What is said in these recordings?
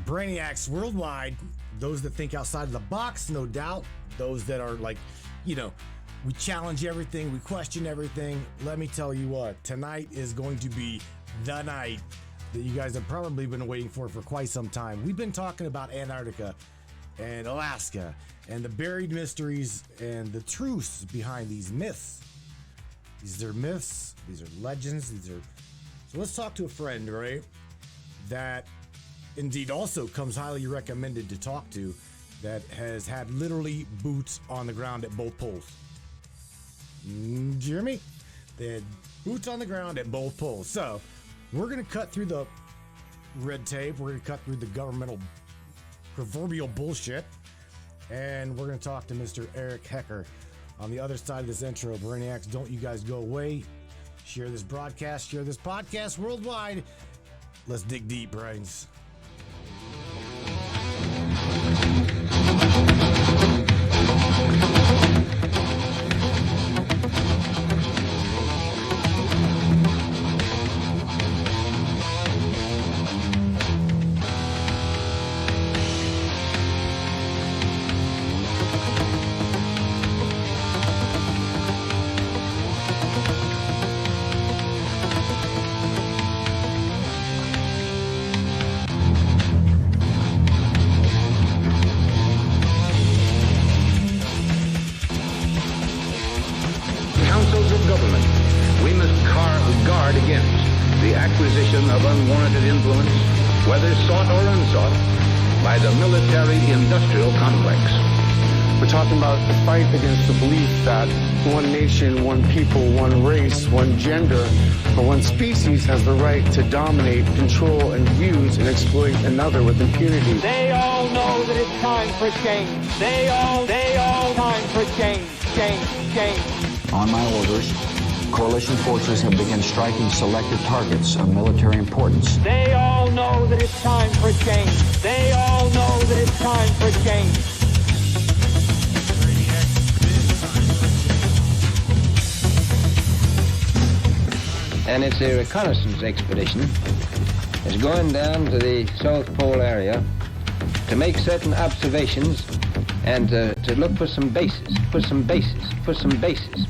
Brainiacs worldwide, those that think outside of the box, no doubt. Those that are like, we challenge everything, we question everything. Let me tell you what, tonight is going to be the night that you guys have probably been waiting for quite some time. We've been talking about Antarctica and Alaska and the buried mysteries and the truths behind these myths. These are myths, these are legends, So let's talk to a friend, right? That indeed also comes highly recommended to talk to, that has had literally boots on the ground at both poles. Do you hear me? They had boots on the ground at both poles. So we're going to cut through the red tape. We're going to cut through the governmental proverbial bullshit. And we're going to talk to Mr. Eric Hecker on the other side of this intro. Brainiacs, don't you guys go away. Share this broadcast, share this podcast worldwide. Let's dig deep, brains. Of unwarranted influence, whether sought or unsought, by the military-industrial complex. We're talking about the fight against the belief that one nation, one people, one race, one gender, or one species has the right to dominate, control, and use and exploit another with impunity. They all know that it's time for change. They all time for change. On my orders, coalition forces have begun striking selected targets of military importance. They all know that it's time for change. They all know that it's time for change. And it's a reconnaissance expedition. It's going down to the South Pole area to make certain observations and to look for some bases. Look for some bases.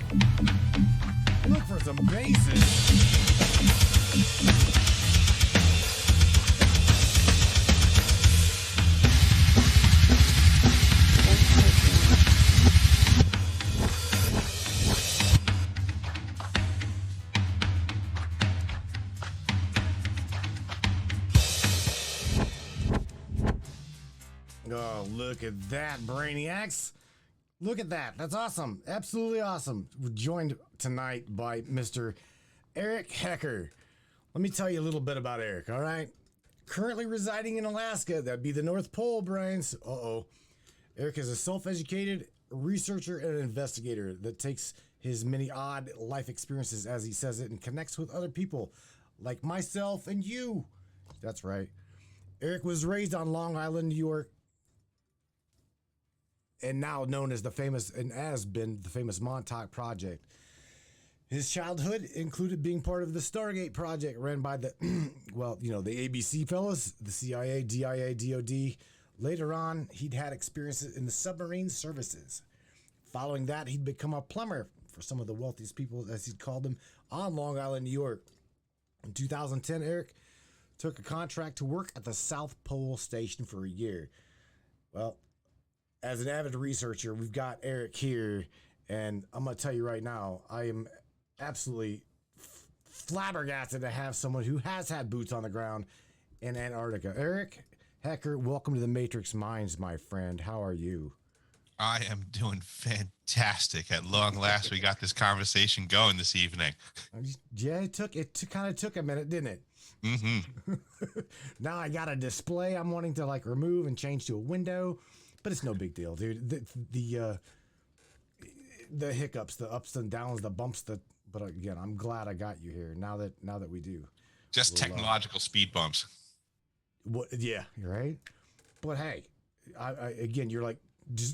Oh, look at that, Brainiacs. Look at that. That's awesome. Absolutely awesome. We're joined tonight by Mr. Eric Hecker. Let me tell you a little bit about Eric, all right? Currently residing in Alaska. That'd be the North Pole, Brains. Uh-oh. Eric is a self-educated researcher and an investigator that takes his many odd life experiences, as he says it, and connects with other people like myself and you. That's right. Eric was raised on Long Island, New York, and now known as the famous Montauk Project. His childhood included being part of the Stargate Project ran by the, the ABC fellas, the CIA, DIA, DOD. Later on, he'd had experiences in the submarine services. Following that, he'd become a plumber for some of the wealthiest people, as he'd called them, on Long Island, New York. In 2010, Eric took a contract to work at the South Pole Station for a year. Well, as an avid researcher, we've got Eric here, and I'm going to tell you right now, I am absolutely flabbergasted to have someone who has had boots on the ground in Antarctica. Eric Hecker, welcome to the Matrix Minds, my friend. How are you? I am doing fantastic. At long last, we got this conversation going this evening. Yeah, it kind of took a minute, didn't it? Mm-hmm. Now I got a display I'm wanting to remove and change to a window. But it's no big deal, dude. The hiccups, the ups and downs, the bumps. But again, I'm glad I got you here. Now that we do, just technological speed bumps. What? Yeah, you're right. But hey, I again, you're like,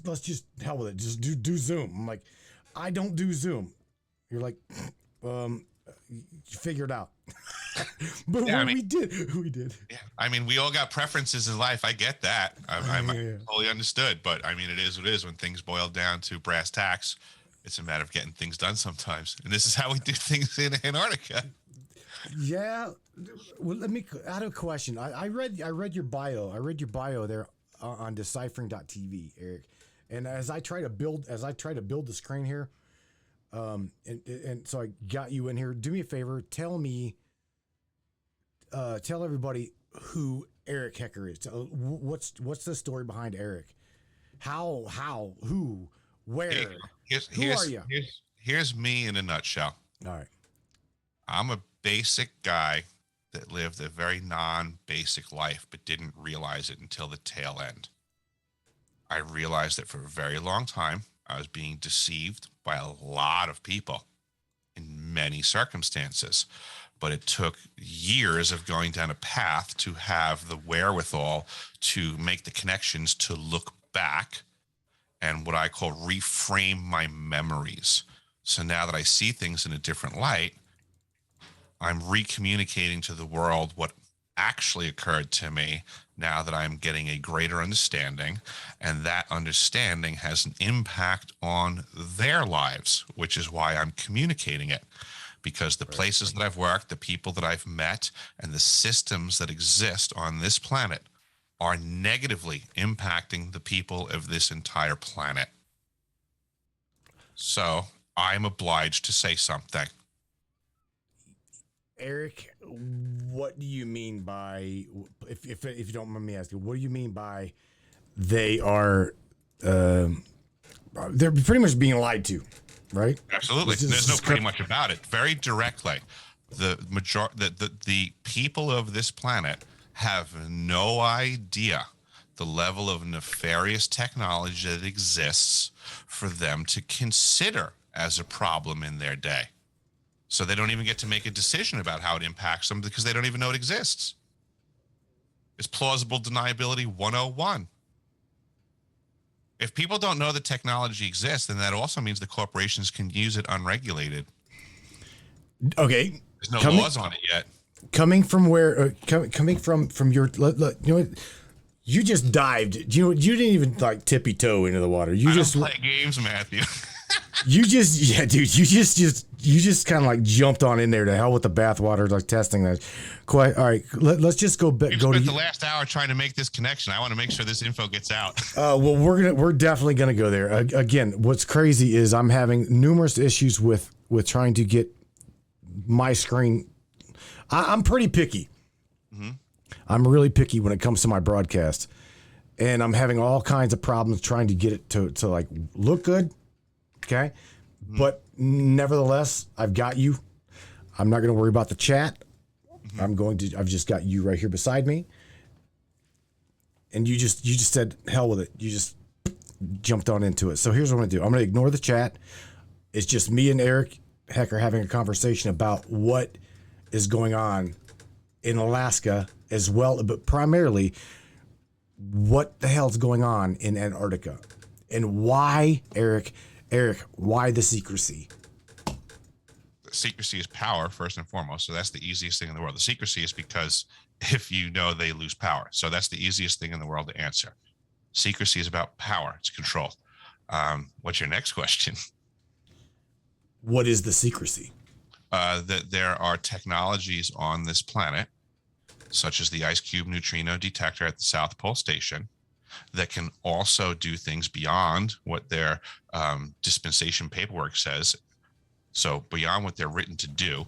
let's just hell with it. Just do Zoom. I'm like, I don't do Zoom. You're like, you figure it out. But Yeah, I mean, we did. yeah, I mean, we all got preferences in life. I get that. I'm Yeah. totally understood. But I mean, it is what it is when things boil down to brass tacks. It's a matter of getting things done sometimes. And this is how we do things in Antarctica. Yeah. Well, I have a question. I read your bio. I read your bio there on deciphering.tv, Eric. And as I try to build the screen here, and so I got you in here. Do me a favor. Tell everybody who Eric Hecker is. What's the story behind Eric? Who, where? Who are you? Here's me in a nutshell. All right. I'm a basic guy that lived a very non-basic life, but didn't realize it until the tail end. I realized that for a very long time, I was being deceived by a lot of people in many circumstances. But it took years of going down a path to have the wherewithal to make the connections, to look back and what I call reframe my memories. So now that I see things in a different light, I'm recommunicating to the world what actually occurred to me now that I'm getting a greater understanding, and that understanding has an impact on their lives, which is why I'm communicating it. Because the places that I've worked, the people that I've met, and the systems that exist on this planet are negatively impacting the people of this entire planet. So I'm obliged to say something. Eric, what do you mean by, if you don't mind me asking, what do you mean by they're pretty much being lied to, right? Absolutely. There's no pretty much about it. Very directly, the people of this planet have no idea the level of nefarious technology that exists for them to consider as a problem in their day. So they don't even get to make a decision about how it impacts them because they don't even know it exists. It's plausible deniability 101. If people don't know that technology exists, then that also means the corporations can use it unregulated. Okay. There's no laws on it yet. Coming from where, coming from your, look, you know what? You just dived. You didn't even like tippy toe into the water. You I just don't play games, Matthew. You just kind of like jumped on in there to hell with the bathwater, like testing that. Quite all right. Let's just go back. We've spent the last hour trying to make this connection. I want to make sure this info gets out. Well, we're definitely gonna go there. Again, what's crazy is I'm having numerous issues with trying to get my screen. I'm pretty picky. Mm-hmm. I'm really picky when it comes to my broadcast, and I'm having all kinds of problems trying to get it to like look good. Okay. Mm-hmm. But nevertheless, I've got you. I'm not going to worry about the chat. Mm-hmm. I've just got you right here beside me. And you just said, hell with it. You just jumped on into it. So here's what I'm going to do. I'm going to ignore the chat. It's just me and Eric Hecker having a conversation about what is going on in Alaska as well, but primarily what the hell's going on in Antarctica and why, Eric, why the secrecy? Secrecy is power, first and foremost. So that's the easiest thing in the world. The secrecy is because if you know, they lose power. So that's the easiest thing in the world to answer. Secrecy is about power. It's control. What's your next question? What is the secrecy? That there are technologies on this planet, such as the ice cube neutrino detector at the South Pole Station, that can also do things beyond what their dispensation paperwork says. So beyond what they're written to do,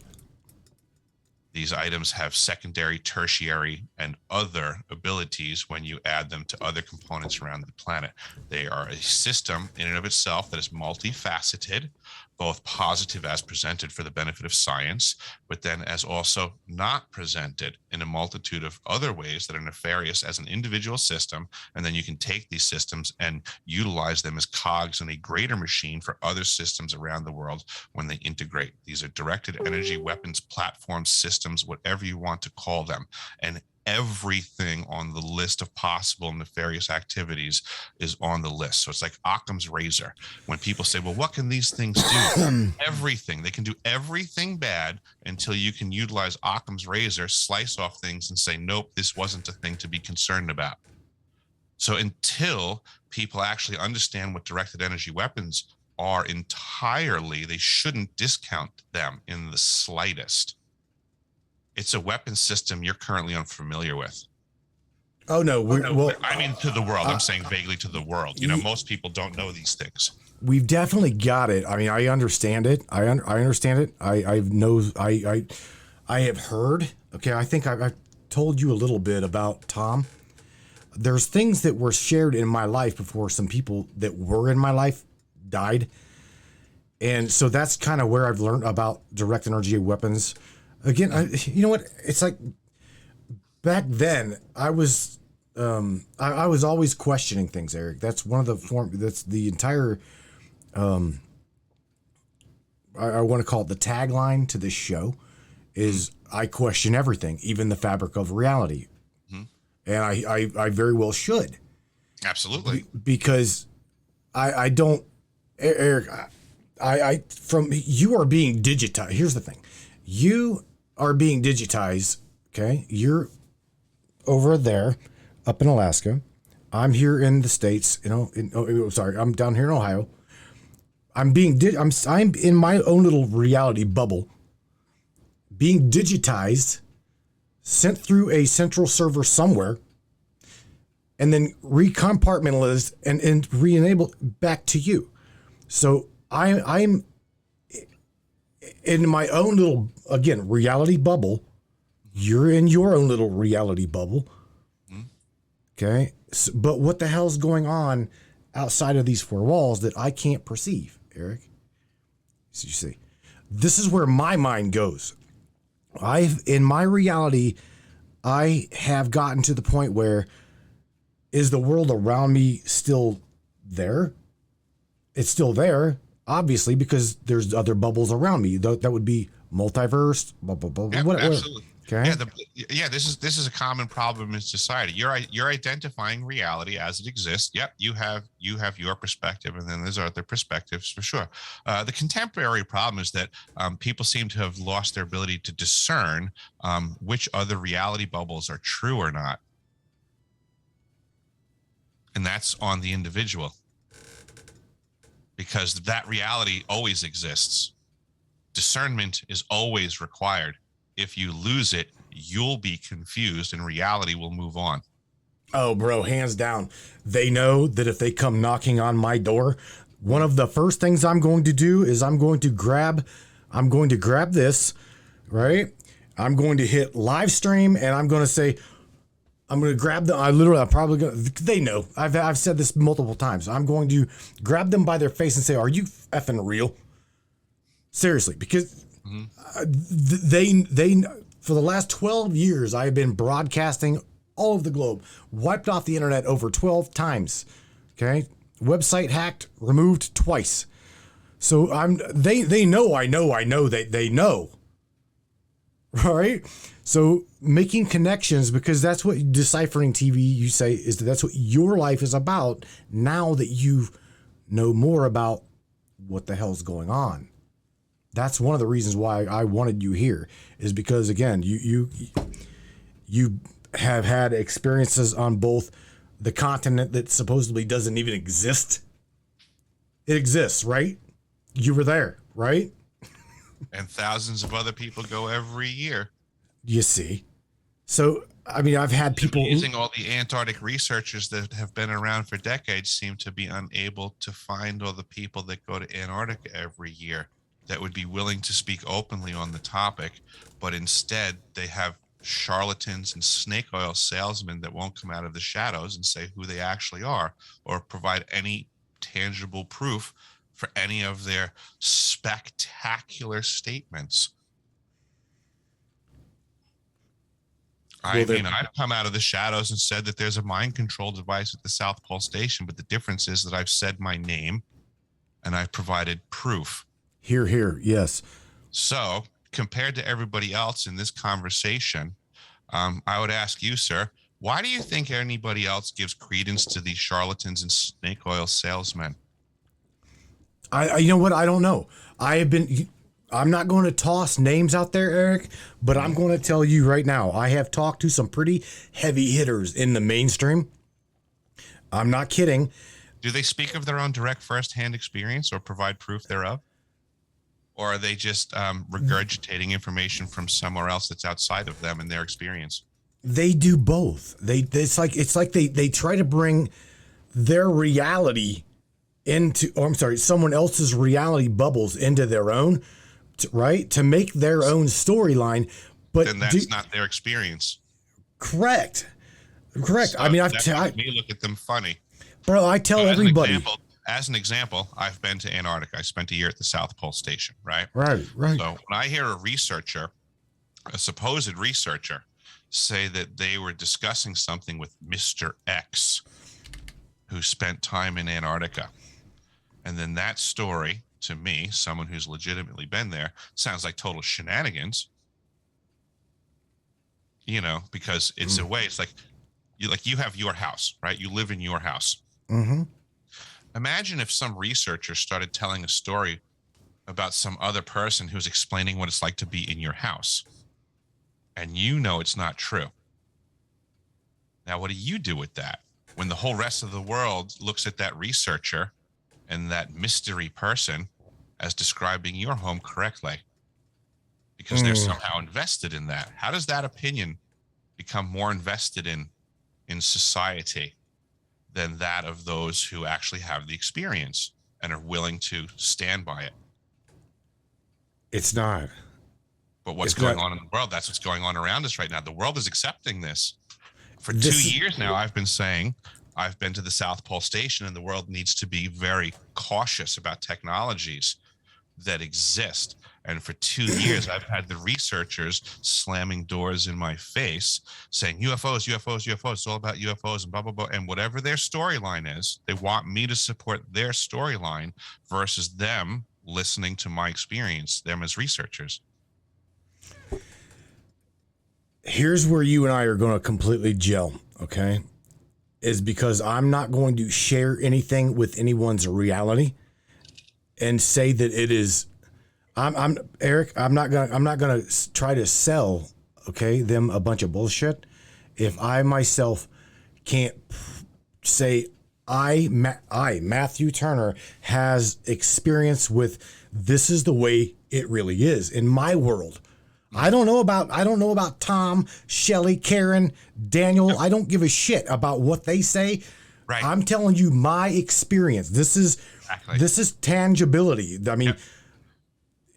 these items have secondary, tertiary, and other abilities when you add them to other components around the planet. They are a system in and of itself that is multifaceted, both positive as presented for the benefit of science, but then as also not presented in a multitude of other ways that are nefarious as an individual system. And then you can take these systems and utilize them as cogs in a greater machine for other systems around the world when they integrate. These are directed energy weapons, platforms, systems, whatever you want to call them. And everything on the list of possible nefarious activities is on the list. So it's like Occam's razor. When people say, well, what can these things do? Everything. They can do everything bad until you can utilize Occam's razor, slice off things and say, nope, this wasn't a thing to be concerned about. So until people actually understand what directed energy weapons are entirely, they shouldn't discount them in the slightest. It's a weapon system you're currently unfamiliar with. Oh no, well, I mean, to the world. I'm saying vaguely to the world. You know, most people don't know these things. We've definitely got it. I mean, I understand it. I understand it. I have heard. Okay, I think I told you a little bit about Tom. There's things that were shared in my life before some people that were in my life died. And so that's kind of where I've learned about direct energy weapons. Again, you know what? It's like back then I was always questioning things, Eric. That's one of the that's the entire, I want to call it the tagline to this show is I question everything, even the fabric of reality. And I very well should. Absolutely. Because I don't, Eric, from you are being digitized. Here's the thing. You are being digitized. Okay. You're over there up in Alaska. I'm here in the States, I'm down here in Ohio. I'm in my own little reality bubble being digitized, sent through a central server somewhere, and then recompartmentalized and re-enabled back to you. So I'm in my own little, again, reality bubble. You're in your own little reality bubble. Okay. So, but what the hell's going on outside of these four walls that I can't perceive, Eric? So you see, this is where my mind goes. In my reality, I have gotten to the point where is the world around me still there? It's still there, obviously, because there's other bubbles around me. That would be multiverse, blah, blah, blah, Yeah, whatever. absolutely. Okay. This is a common problem in society. You're identifying reality as it exists. Yep, you have your perspective, and then there's other perspectives for sure. The contemporary problem is that people seem to have lost their ability to discern which other reality bubbles are true or not, and that's on the individual, because that reality always exists. Discernment is always required. If you lose it, you'll be confused and reality will move on. Oh, bro, hands down. They know that if they come knocking on my door, one of the first things I'm going to do is I'm going to grab this, right? I'm going to hit live stream and I'm going to say, I'm going to grab them. I'm probably going to, they know. I've said this multiple times. I'm going to grab them by their face and say, are you effing real? Seriously, because they for the last 12 years, I have been broadcasting all over the globe, wiped off the internet over 12 times. Okay. Website hacked, removed twice. So they know, I know that they know. Right. So making connections, because that's what Deciphering TV, you say, is that's what your life is about now that you know more about what the hell's going on. That's one of the reasons why I wanted you here, is because, again, you have had experiences on both the continent that supposedly doesn't even exist. It exists, right? You were there, right? And thousands of other people go every year. You see. So, I mean, I've had people using all the Antarctic researchers that have been around for decades seem to be unable to find all the people that go to Antarctica every year that would be willing to speak openly on the topic, but instead they have charlatans and snake oil salesmen that won't come out of the shadows and say who they actually are or provide any tangible proof for any of their spectacular statements. I've come out of the shadows and said that there's a mind control device at the South Pole Station, but the difference is that I've said my name and I've provided proof. Here, yes. So compared to everybody else in this conversation, I would ask you, sir, why do you think anybody else gives credence to these charlatans and snake oil salesmen? You know what? I don't know. I'm not going to toss names out there, Eric, but I'm going to tell you right now, I have talked to some pretty heavy hitters in the mainstream. I'm not kidding. Do they speak of their own direct first-hand experience or provide proof thereof? Or are they just regurgitating information from somewhere else that's outside of them and their experience? They do both. It's like they try to bring their reality someone else's reality bubbles into their own, right? To make their own storyline. But then that's not their experience. Correct. So I mean, me look at them funny. Bro, I tell everybody. As an example, I've been to Antarctica. I spent a year at the South Pole Station, right? Right. So when I hear a supposed researcher, say that they were discussing something with Mr. X, who spent time in Antarctica, and then that story, to me, someone who's legitimately been there, sounds like total shenanigans. Because it's a way. It's like you have your house, right? You live in your house. Mm-hmm. Imagine if some researcher started telling a story about some other person who's explaining what it's like to be in your house, and it's not true. Now, what do you do with that when the whole rest of the world looks at that researcher and that mystery person as describing your home correctly? Because they're somehow invested in that. How does that opinion become more invested in society than that of those who actually have the experience and are willing to stand by it? It's not. But what's going on in the world, that's what's going on around us right now. The world is accepting this. For 2 years now, I've been saying, I've been to the South Pole Station, and the world needs to be very cautious about technologies that exist. And for 2 years, I've had the researchers slamming doors in my face saying UFOs, UFOs, UFOs, it's all about UFOs and blah, blah, blah. And whatever their storyline is, they want me to support their storyline versus them listening to my experience, them as researchers. Here's where you and I are going to completely gel, okay? Is because I'm not going to share anything with anyone's reality and say that it is. I'm Eric. I'm not gonna try to sell, okay, them a bunch of bullshit. If I myself can't say Matthew Turner has experience with this is the way it really is in my world. I don't know about Tom, Shelley, Karen, Daniel. I don't give a shit about what they say. Right. I'm telling you my experience. This is tangibility. I mean,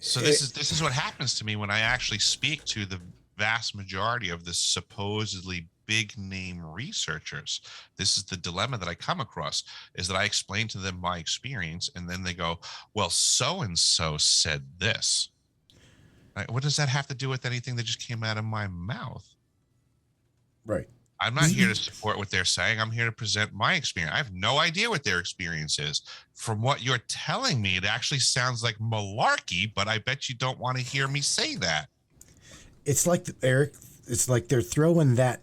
so this is what happens to me when I actually speak to the vast majority of the supposedly big name researchers. This is the dilemma that I come across, is that I explain to them my experience, and then they go, well, so and so said this. What does that have to do with anything that just came out of my mouth? Right. I'm not here to support what they're saying. I'm here to present my experience. I have no idea what their experience is. From what you're telling me, it actually sounds like malarkey, but I bet you don't want to hear me say that. It's like, Eric, it's like they're throwing that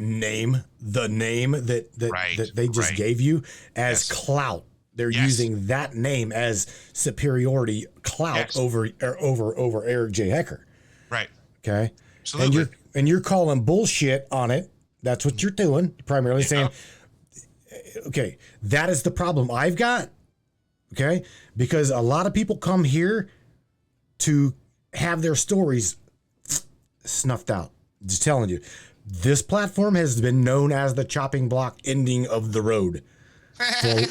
name, the name that they just gave you as clout. They're using that name as superiority clout over Eric J. Hecker. Right. Okay. Absolutely. And you're calling bullshit on it. That's what you're doing. Primarily saying, okay, that is the problem I've got. Okay. Because a lot of people come here to have their stories snuffed out. Just telling you, this platform has been known as the chopping block ending of the road. So,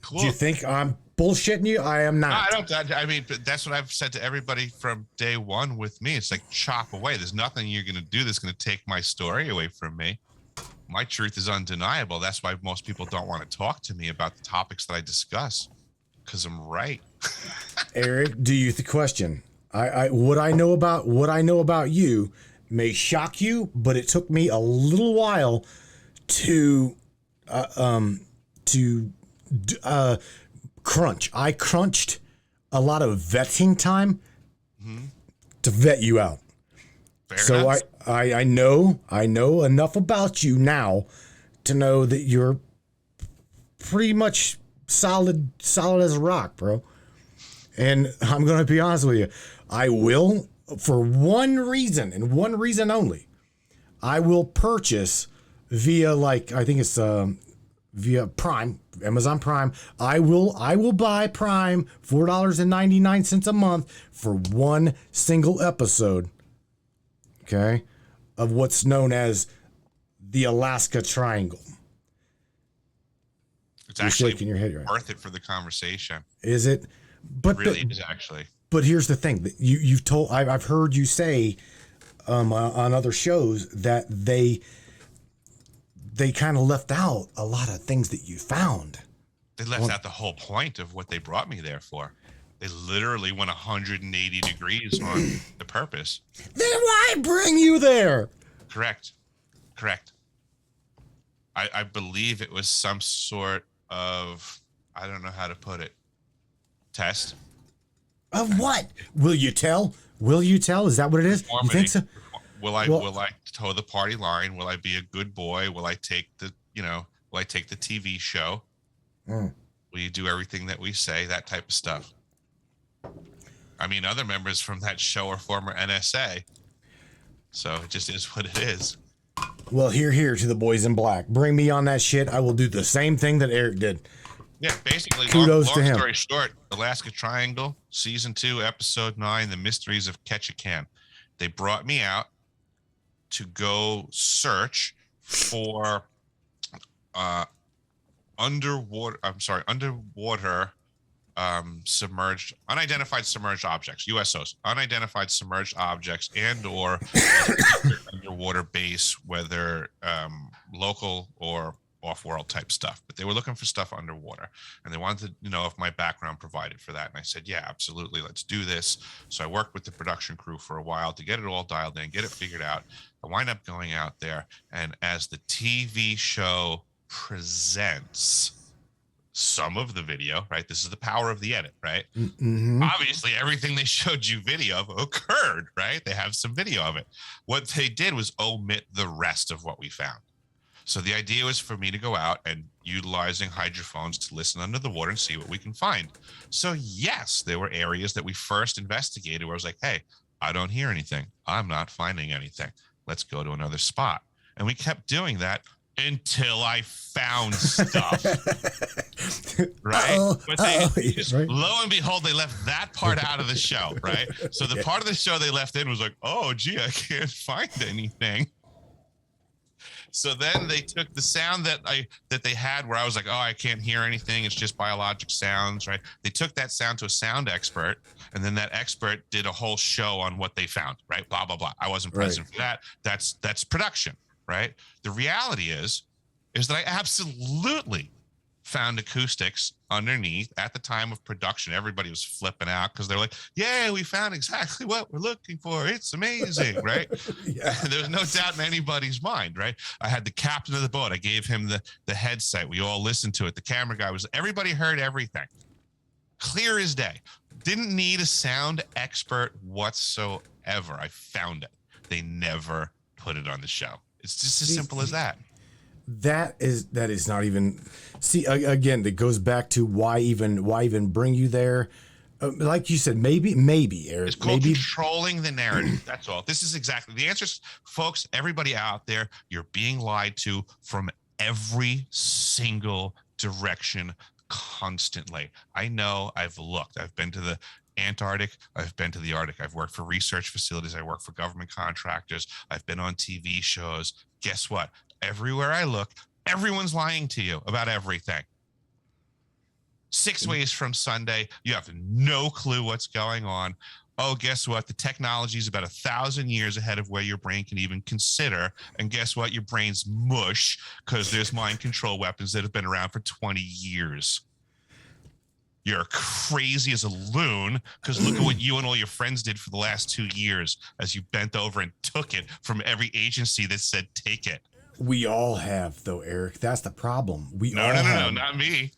cool. Do you think I'm bullshitting you? I am not. I mean, that's what I've said to everybody from day one with me. It's like, chop away. There's nothing you're going to do that's going to take my story away from me. My truth is undeniable. That's why most people don't want to talk to me about the topics that I discuss, because I'm right. Eric, do you question? What I know about you may shock you, but it took me a little while to crunch. I crunched a lot of vetting time to vet you out. So enough. I know enough about you now to know that you're pretty much solid as a rock, bro. And I'm going to be honest with you. I will, for one reason and one reason only, I will purchase via, like, I think it's via Prime, Amazon Prime. I will buy Prime $4.99 a month for one single episode, okay, of what's known as the Alaska Triangle. It's You're actually shaking your head right. worth it for the conversation. Is it? But It really is, actually. But here's the thing that you've told. I've heard you say on other shows that they kind of left out a lot of things that you found. They left out the whole point of what they brought me there for. They literally went 180 degrees on the purpose. Then why bring you there? Correct. I believe it was some sort of, I don't know how to put it, test. Of what? Will you tell? Is that what it is? You think so? Will I toe the party line? Will I be a good boy? Will I take the TV show? Will you do everything that we say? That type of stuff. I mean, other members from that show are former NSA. So it just is what it is. Well, here to the boys in black. Bring me on that shit. I will do the same thing that Eric did. Yeah, basically, Kudos long to him. story short, Alaska Triangle, Season 2, Episode 9, The Mysteries of Ketchikan. They brought me out to go search for underwater submerged, unidentified submerged objects, USOs, unidentified submerged objects, and or underwater base, whether local or off-world type stuff. But they were looking for stuff underwater, and they wanted to know if my background provided for that. And I said, yeah, absolutely, let's do this. So I worked with the production crew for a while to get it all dialed in, get it figured out. I wind up going out there, and as the TV show presents some of the video, right? This is the power of the edit, right? Mm-hmm. Obviously, everything they showed you video of occurred, right? They have some video of it. What they did was omit the rest of what we found. So the idea was for me to go out and utilizing hydrophones to listen under the water and see what we can find. So yes, there were areas that we first investigated where I was like, hey, I don't hear anything. I'm not finding anything. Let's go to another spot. And we kept doing that until I found stuff. Right? But right. Lo and behold, they left that part out of the show, right? So the part of the show they left in was like, oh, gee, I can't find anything. So then they took the sound that they had where I was like, oh, I can't hear anything. It's just biologic sounds, right? They took that sound to a sound expert, and then that expert did a whole show on what they found, right? Blah, blah, blah. I wasn't present for that. That's production, right? The reality is that I absolutely found acoustics underneath. At the time of production, everybody was flipping out because they're like, yeah, we found exactly what we're looking for. It's amazing, right? Yeah. There's no doubt in anybody's mind, right? I had the captain of the boat. I gave him the headset. We all listened to it. The camera guy everybody heard everything. Clear as day. Didn't need a sound expert whatsoever. I found it. They never put it on the show. It's just as simple as that. That is not even. See, again, it goes back to why even bring you there. Like you said, maybe Eric. It's called controlling the narrative. That's all. This is exactly the answer, folks. Everybody out there, you're being lied to from every single direction constantly. I know. I've looked. I've been to the Antarctic. I've been to the Arctic. I've worked for research facilities. I work for government contractors. I've been on TV shows. Guess what? Everywhere I look, everyone's lying to you about everything. 6 ways from Sunday, you have no clue what's going on. Oh, guess what? The technology is about 1,000 years ahead of where your brain can even consider. And guess what? Your brain's mush because there's mind control weapons that have been around for 20 years. You're crazy as a loon because look at what you and all your friends did for the last 2 years as you bent over and took it from every agency that said take it. We all have, though, Eric. That's the problem. No, not me.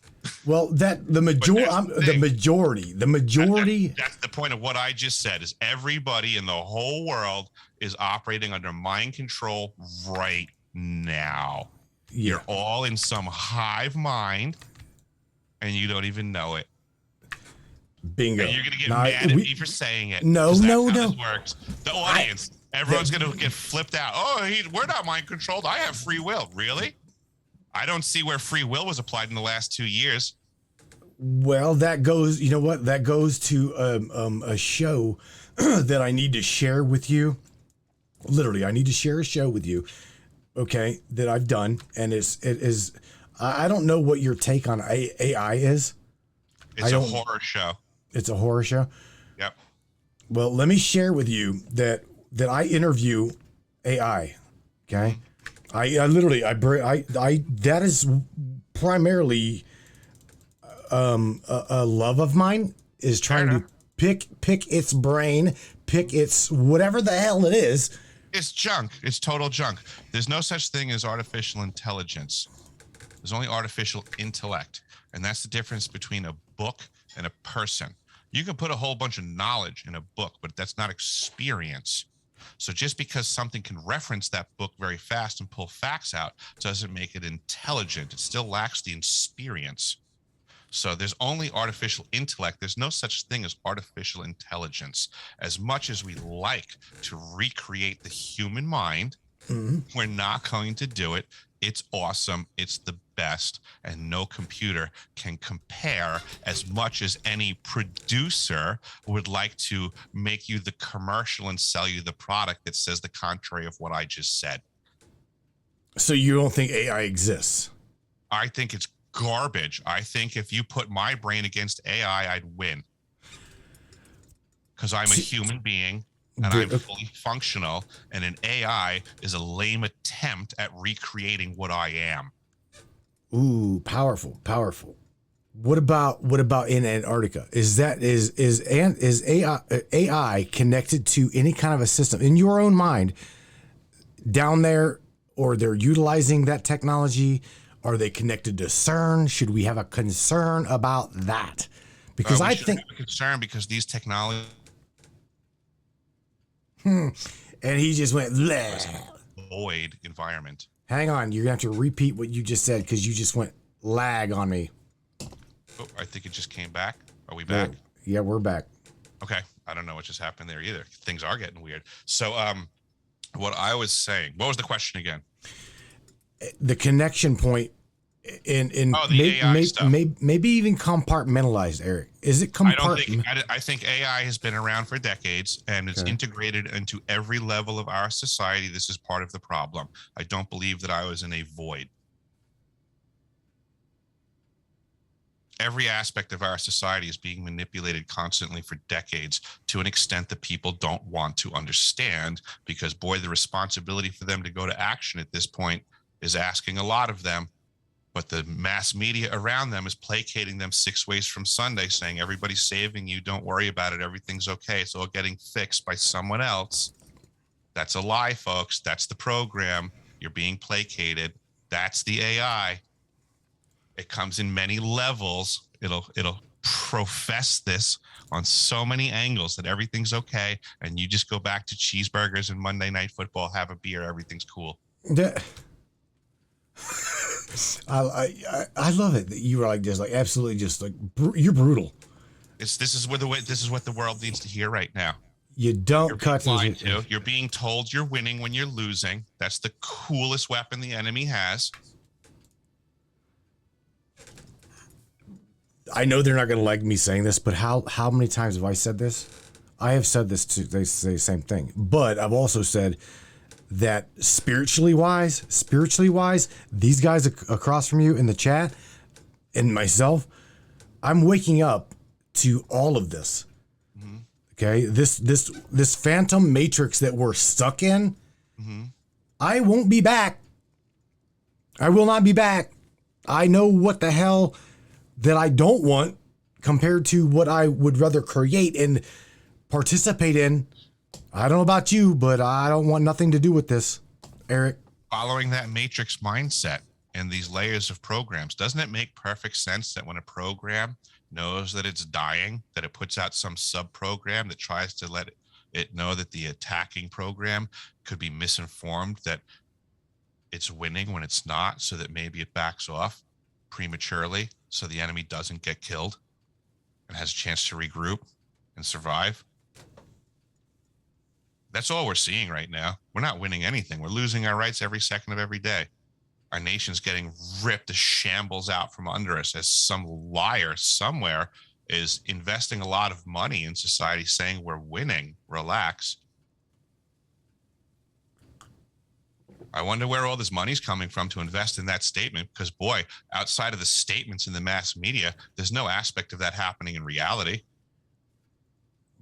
Well, the majority. That's the point of what I just said. Is everybody in the whole world is operating under mind control right now. Yeah. You're all in some hive mind, and you don't even know it. Bingo. And you're gonna get mad at me for saying it. No. This works. The audience, everyone's gonna get flipped out. Oh, we're not mind controlled. I have free will. Really? I don't see where free will was applied in the last 2 years. Well, that goes. You know what? That goes to a show that I need to share with you. Literally, I need to share a show with you. Okay, that I've done, and it is. I don't know what your take on AI is. It's a horror show. It's a horror show. Yep. Well, let me share with you that I interview AI. Okay, I literally that is primarily a love of mine, is trying to pick its brain, pick its whatever the hell it is. It's junk. It's total junk. There's no such thing as artificial intelligence. There's only artificial intellect. And that's the difference between a book and a person. You can put a whole bunch of knowledge in a book, but that's not experience. So just because something can reference that book very fast and pull facts out doesn't make it intelligent. It still lacks the experience. So there's only artificial intellect. There's no such thing as artificial intelligence. As much as we like to recreate the human mind, we're not going to do it. It's awesome. It's the best. And no computer can compare, as much as any producer would like to make you the commercial and sell you the product that says the contrary of what I just said. So you don't think AI exists? I think it's garbage. I think if you put my brain against AI, I'd win. Because I'm a human being and I'm fully functional, and an AI is a lame attempt at recreating what I am. Ooh, powerful. What about in Antarctica? Is AI connected to any kind of a system in your own mind down there, or they're utilizing that technology? Are they connected to CERN? Should we have a concern about that? Because I think have a concern because these technologies. And he just went void environment. Hang on, you're gonna have to repeat what you just said because you just went lag on me. Oh, I think it just came back. Are we back? Yeah, we're back. Okay, I don't know what just happened there either. Things are getting weird. So, what I was saying. What was the question again? The connection point in maybe even compartmentalized, Eric. Is it compartmentalized? I think AI has been around for decades, and it's integrated into every level of our society. This is part of the problem. I don't believe that I was in a void. Every aspect of our society is being manipulated constantly for decades to an extent that people don't want to understand, because, boy, the responsibility for them to go to action at this point is asking a lot of them. But the mass media around them is placating them 6 ways from Sunday, saying everybody's saving you, don't worry about it, everything's okay, it's all getting fixed by someone else. That's a lie, folks. That's the program. You're being placated. That's the AI. It comes in many levels. It'll profess this on so many angles that everything's okay, and you just go back to cheeseburgers and Monday Night Football, have a beer, everything's cool. I love it that you were like just like absolutely just like you're brutal. This is what the world needs to hear right now. You don't cut lied to. You're being told you're winning when you're losing. That's the coolest weapon the enemy has. I know they're not going to like me saying this, but how many times have I said this? I have said this too. They say the same thing, but I've also said that spiritually wise, these guys across from you in the chat and myself, I'm waking up to all of this. Mm-hmm. Okay. This phantom matrix that we're stuck in. Mm-hmm. I won't be back. I will not be back. I know what the hell that I don't want compared to what I would rather create and participate in. I don't know about you, but I don't want nothing to do with this, Eric. Following that matrix mindset, and these layers of programs. Doesn't it make perfect sense that when a program knows that it's dying, that it puts out some sub-program that tries to let it know that the attacking program could be misinformed, that it's winning when it's not, so that maybe it backs off prematurely so the enemy doesn't get killed and has a chance to regroup and survive? That's all we're seeing right now. We're not winning anything. We're losing our rights every second of every day. Our nation's getting ripped to shambles out from under us as some liar somewhere is investing a lot of money in society saying we're winning. Relax. I wonder where all this money's coming from to invest in that statement, because boy, outside of the statements in the mass media, there's no aspect of that happening in reality.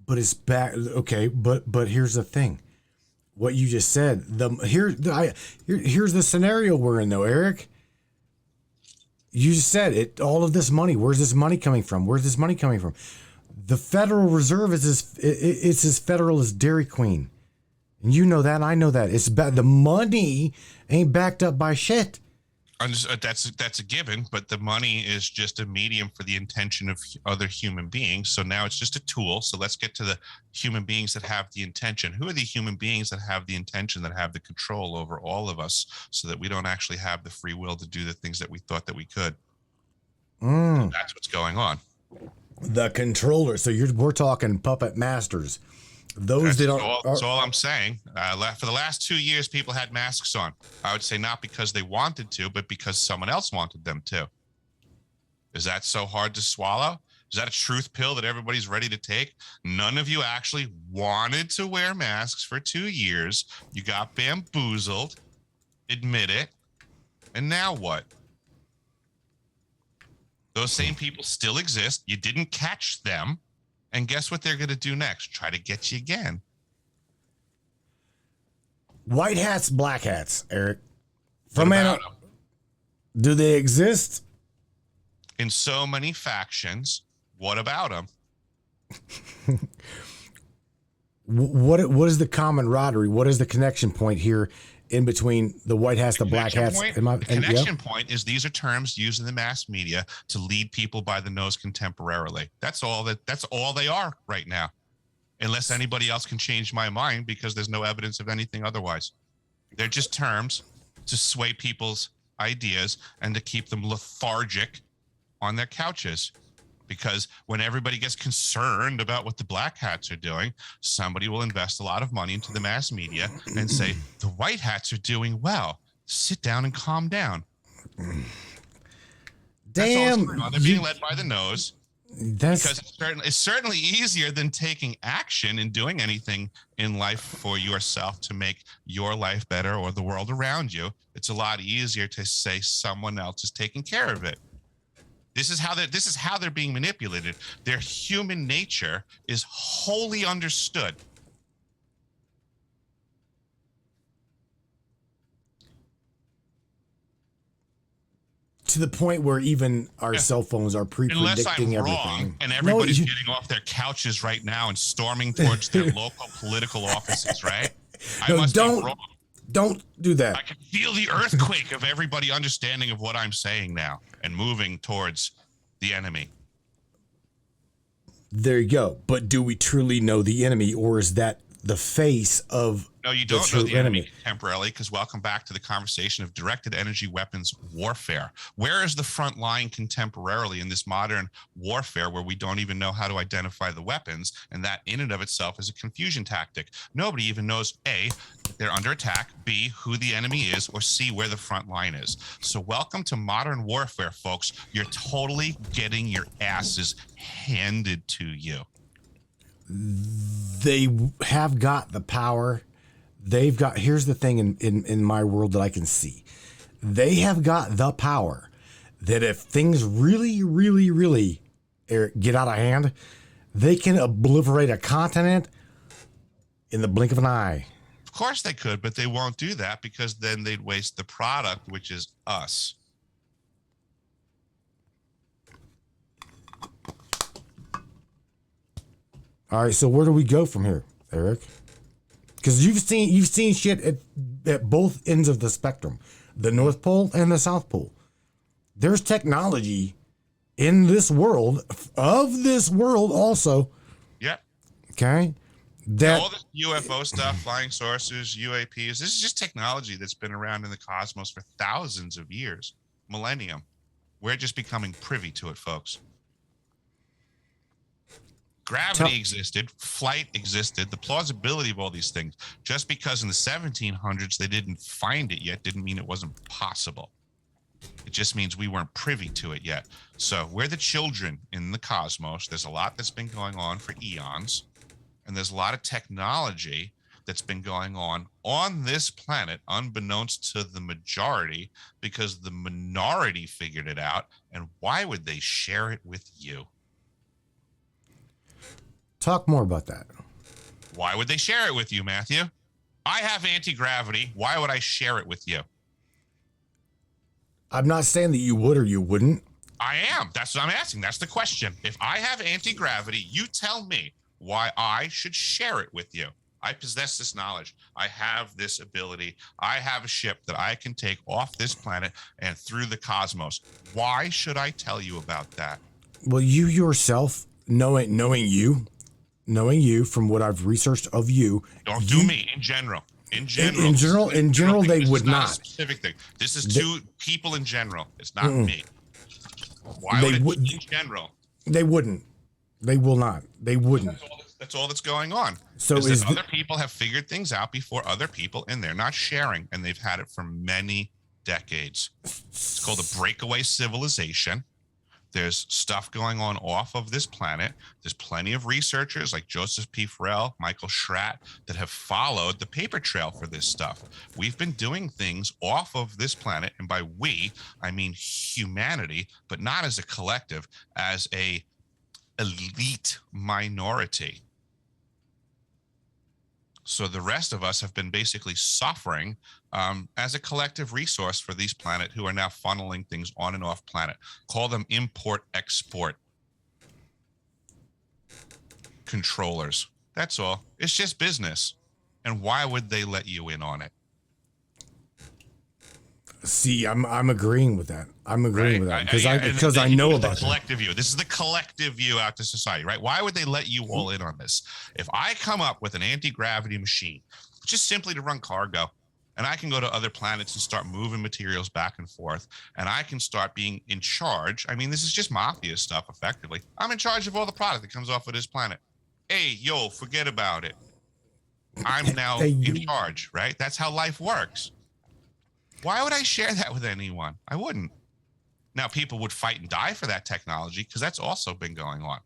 But it's back. Okay, but here's the thing. What you just said. Here's the scenario we're in, though, Eric. You just said it. All of this money. Where's this money coming from? Where's this money coming from? The Federal Reserve is it's as federal as Dairy Queen, and you know that. And I know that. It's the money ain't backed up by shit. That's a given, but the money is just a medium for the intention of other human beings. So now it's just a tool. So let's get to the human beings that have the intention. Who are the human beings that have the intention, that have the control over all of us, so that we don't actually have the free will to do the things that we thought that we could? So that's what's going on. The controller. So we're talking puppet masters. That's all I'm saying. For the last 2 years, people had masks on. I would say not because they wanted to, but because someone else wanted them to. Is that so hard to swallow? Is that a truth pill that everybody's ready to take? None of you actually wanted to wear masks for 2 years. You got bamboozled. Admit it. And now what? Those same people still exist. You didn't catch them. And guess what they're going to do next? Try to get you again. White hats, black hats, Eric. Do they exist? In so many factions. What about them? What is the camaraderie? What is the connection point here in between the white hats, the black hats? The connection point is these are terms used in the mass media to lead people by the nose contemporarily. That's all they are right now. Unless anybody else can change my mind, because there's no evidence of anything otherwise. They're just terms to sway people's ideas and to keep them lethargic on their couches. Because when everybody gets concerned about what the black hats are doing, somebody will invest a lot of money into the mass media and say, the white hats are doing well. Sit down and calm down. Damn. They're being led by the nose. Because it's certainly easier than taking action and doing anything in life for yourself to make your life better or the world around you. It's a lot easier to say someone else is taking care of it. This is how they're being manipulated. Their human nature is wholly understood. To the point where even our cell phones are pre-predicting everything. Unless I'm wrong, and everybody's getting off their couches right now and storming towards their local political offices, right? Don't do that. I can feel the earthquake of everybody understanding of what I'm saying now and moving towards the enemy. There you go. But do we truly know the enemy, or is that the face of No, you don't know the enemy contemporarily, because welcome back to the conversation of directed energy weapons warfare. Where is the front line contemporarily in this modern warfare where we don't even know how to identify the weapons? And that in and of itself is a confusion tactic. Nobody even knows, A, that they're under attack, B, who the enemy is, or C, where the front line is. So welcome to modern warfare, folks. You're totally getting your asses handed to you. They have got the power. Here's the thing in my world that I can see. They have got the power that if things really, really, really get out of hand, they can obliterate a continent in the blink of an eye. Of course they could, but they won't do that, because then they'd waste the product, which is us. All right, so where do we go from here, Eric? Because you've seen shit at both ends of the spectrum. the North Pole and the South Pole. There's technology in this world, of this world also. Yeah. Okay. That all this UFO stuff, flying saucers, UAPs, this is just technology that's been around in the cosmos for thousands of years, millennium. We're just becoming privy to it, folks. Gravity existed, flight existed, the plausibility of all these things. Just because in the 1700s they didn't find it yet didn't mean it wasn't possible. It just means we weren't privy to it yet. So we're the children in the cosmos. There's a lot that's been going on for eons, and there's a lot of technology that's been going on this planet unbeknownst to the majority, because the minority figured it out. And why would they share it with you? Talk more about that. Why would they share it with you, Matthew? I have anti-gravity. Why would I share it with you? I'm not saying that you would or you wouldn't. I am. That's what I'm asking. That's the question. If I have anti-gravity, you tell me why I should share it with you. I possess this knowledge. I have this ability. I have a ship that I can take off this planet and through the cosmos. Why should I tell you about that? Well, you yourself, knowing you from what I've researched of you. Don't do me in general. In general, they this would is not not. a specific thing. This is two people in general. It's not me. Why would it be in general? They wouldn't. They will not. They wouldn't. That's all that's going on. So is other people have figured things out before other people, and they're not sharing, and they've had it for many decades. It's called a breakaway civilization. There's stuff going on off of this planet. There's plenty of researchers like Joseph P. Farrell, Michael Schratt, that have followed the paper trail for this stuff. We've been doing things off of this planet, and by we, I mean humanity, but not as a collective, as a elite minority. So the rest of us have been basically suffering as a collective resource for these planet who are now funneling things on and off planet. Call them import-export controllers. That's all. It's just business. And why would they let you in on it? See, I'm agreeing with that. I'm agreeing with that because I know about the collective view. This is the collective view out to society, right? Why would they let you all in on this? If I come up with an anti-gravity machine, just simply to run cargo, and I can go to other planets and start moving materials back and forth, and I can start being in charge. I mean, this is just mafia stuff, effectively. I'm in charge of all the product that comes off of this planet. Hey, yo, forget about it. I'm now in charge, right? That's how life works. Why would I share that with anyone? I wouldn't. Now, people would fight and die for that technology, because that's also been going on,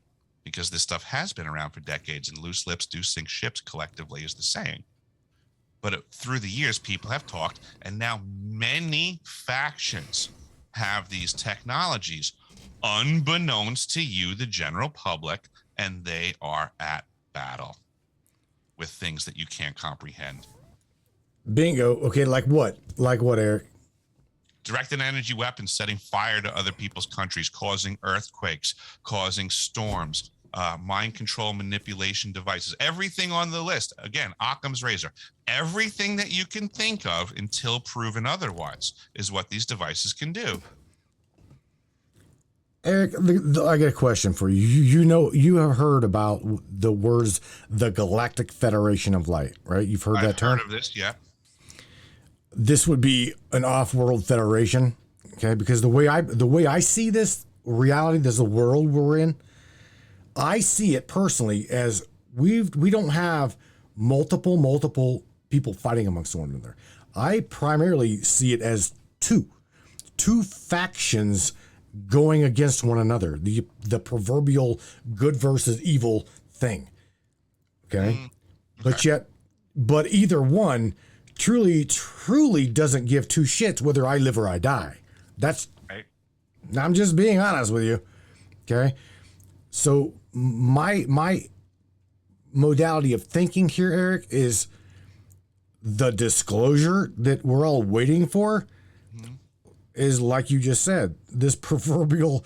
because this stuff has been around for decades, and loose lips do sink ships collectively is the saying. But through the years, people have talked, and now many factions have these technologies unbeknownst to you, the general public, and they are at battle with things that you can't comprehend. Bingo. Okay, like what? Like what, Eric? Directed energy weapons setting fire to other people's countries, causing earthquakes, causing storms, mind control manipulation devices, everything on the list. Again, Occam's razor. Everything that you can think of until proven otherwise is what these devices can do. Eric, I got a question for you. You have heard about the words, the Galactic Federation of Light, right? You've heard that term? I've heard of this, yeah. This would be an off-world federation, okay? Because the way I see this reality, this is the world we're in, I see it personally as we don't have multiple people fighting amongst one another. I primarily see it as two factions going against one another, the proverbial good versus evil thing. Okay? But either one truly doesn't give two shits whether I live or I die. That's right. I'm just being honest with you. Okay? So my modality of thinking here, Eric, is the disclosure that we're all waiting for is, like you just said, this proverbial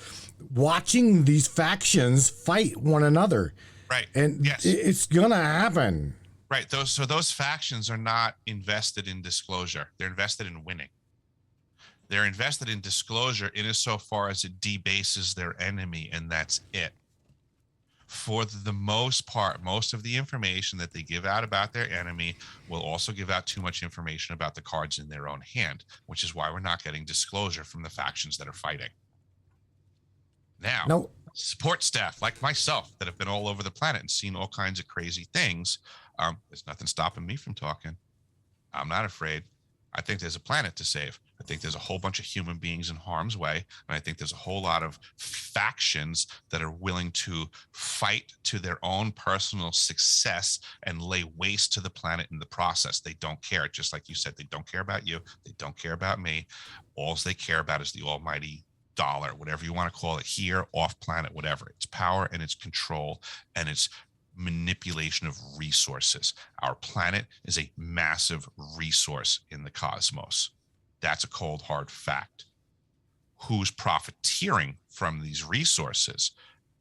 watching these factions fight one another. Right. And yes, it's going to happen. Right. Those factions are not invested in disclosure. They're invested in winning. They're invested in disclosure in as so far as it debases their enemy, and that's it. For the most part, most of the information that they give out about their enemy will also give out too much information about the cards in their own hand, which is why we're not getting disclosure from the factions that are fighting. Now, No. support staff like myself that have been all over the planet and seen all kinds of crazy things, there's nothing stopping me from talking. I'm not afraid. I think there's a planet to save. I think there's a whole bunch of human beings in harm's way. And I think there's a whole lot of factions that are willing to fight to their own personal success and lay waste to the planet in the process. They don't care. Just like you said, they don't care about you. They don't care about me. All they care about is the almighty dollar, whatever you want to call it, here, off planet, whatever. It's power and it's control and it's manipulation of resources. Our planet is a massive resource in the cosmos. That's a cold, hard fact. Who's profiteering from these resources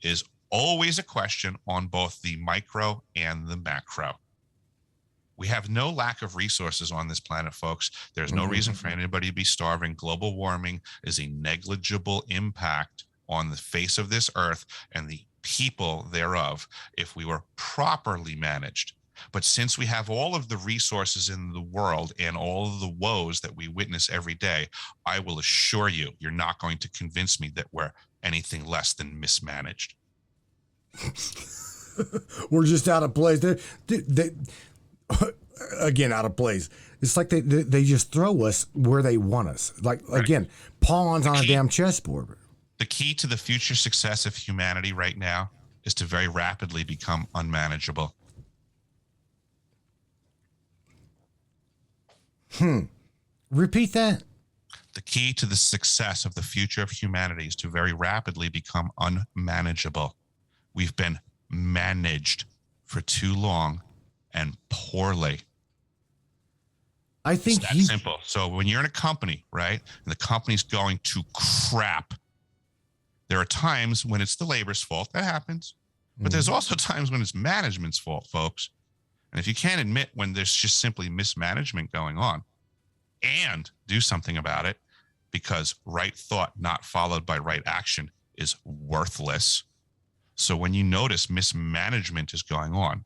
is always a question on both the micro and the macro. We have no lack of resources on this planet, folks. There's no reason for anybody to be starving. Global warming is a negligible impact on the face of this earth and the people thereof if we were properly managed. But since we have all of the resources in the world and all of the woes that we witness every day, I will assure you, you're not going to convince me that we're anything less than mismanaged. We're just out of place. They again, out of place. It's like they just throw us where they want us. Like, again, pawns on a damn chessboard. The key to the future success of humanity right now is to very rapidly become unmanageable. Repeat that. The key to the success of the future of humanity is to very rapidly become unmanageable. We've been managed for too long and poorly. I think it's that simple. So when you're in a company, right, and the company's going to crap, there are times when it's the labor's fault. That happens. But there's also times when it's management's fault, folks. And if you can't admit when there's just simply mismanagement going on and do something about it, because right thought not followed by right action is worthless. So when you notice mismanagement is going on,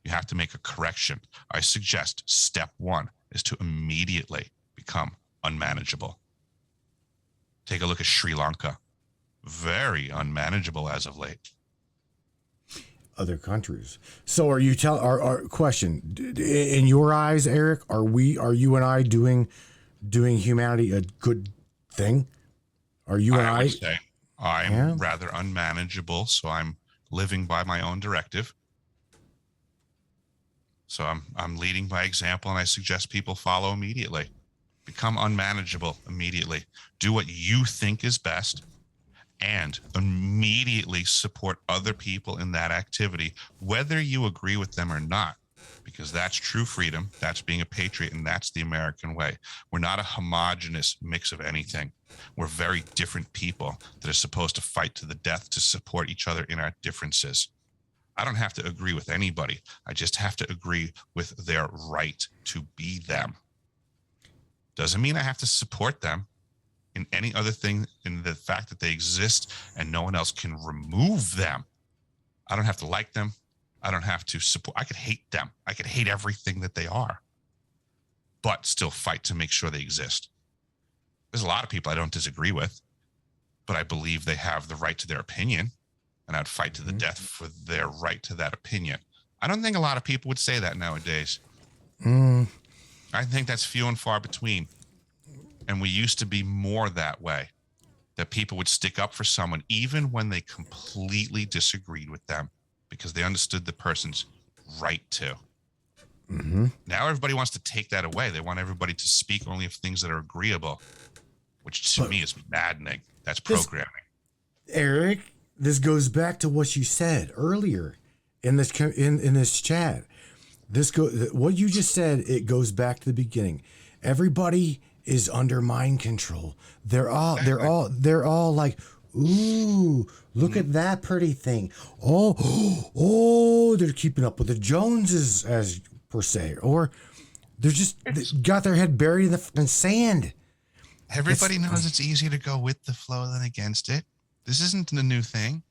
you have to make a correction. I suggest step one is to immediately become unmanageable. Take a look at Sri Lanka. Very unmanageable as of late. Other countries. So are you our question, in your eyes, Eric, are you and I doing humanity a good thing? Are you and I? Would say I'm rather unmanageable, so I'm living by my own directive. So I'm leading by example, and I suggest people follow immediately. Become unmanageable immediately. Do what you think is best, and immediately support other people in that activity, whether you agree with them or not, because that's true freedom. That's being a patriot, and that's the American way. We're not a homogenous mix of anything. We're very different people that are supposed to fight to the death to support each other in our differences. I don't have to agree with anybody. I just have to agree with their right to be them. Doesn't mean I have to support them in any other thing, in the fact that they exist and no one else can remove them. I don't have to like them. I don't have to support. I could hate them. I could hate everything that they are, but still fight to make sure they exist. There's a lot of people I don't disagree with, but I believe they have the right to their opinion, and I'd fight to the death for their right to that opinion. I don't think a lot of people would say that nowadays. I think that's few and far between. And we used to be more that way, that people would stick up for someone even when they completely disagreed with them because they understood the person's right to. Now everybody wants to take that away. They want everybody to speak only of things that are agreeable, which to me is maddening. That's programming. Eric, this goes back to what you said earlier in this in this chat. What you just said, it goes back to the beginning. Everybody is under mind control. They're all like, ooh, look at that pretty thing. Oh, they're keeping up with the Joneses, as per se, or they got their head buried in the sand. Everybody knows it's easier to go with the flow than against it. This isn't a new thing.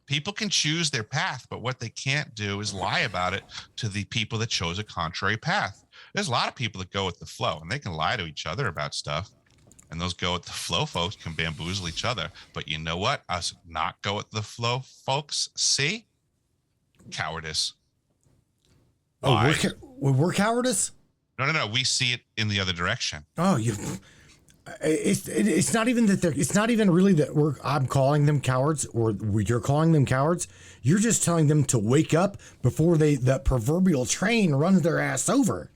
People can choose their path, but what they can't do is lie about it to the people that chose a contrary path. There's a lot of people that go with the flow, and they can lie to each other about stuff. And those go with the flow folks can bamboozle each other. But you know what? Us not go with the flow folks see? Cowardice. Oh, we're cowardice? No. We see it in the other direction. Oh, it's not even that it's not even really that I'm calling them cowards or you're calling them cowards. You're just telling them to wake up before that proverbial train runs their ass over.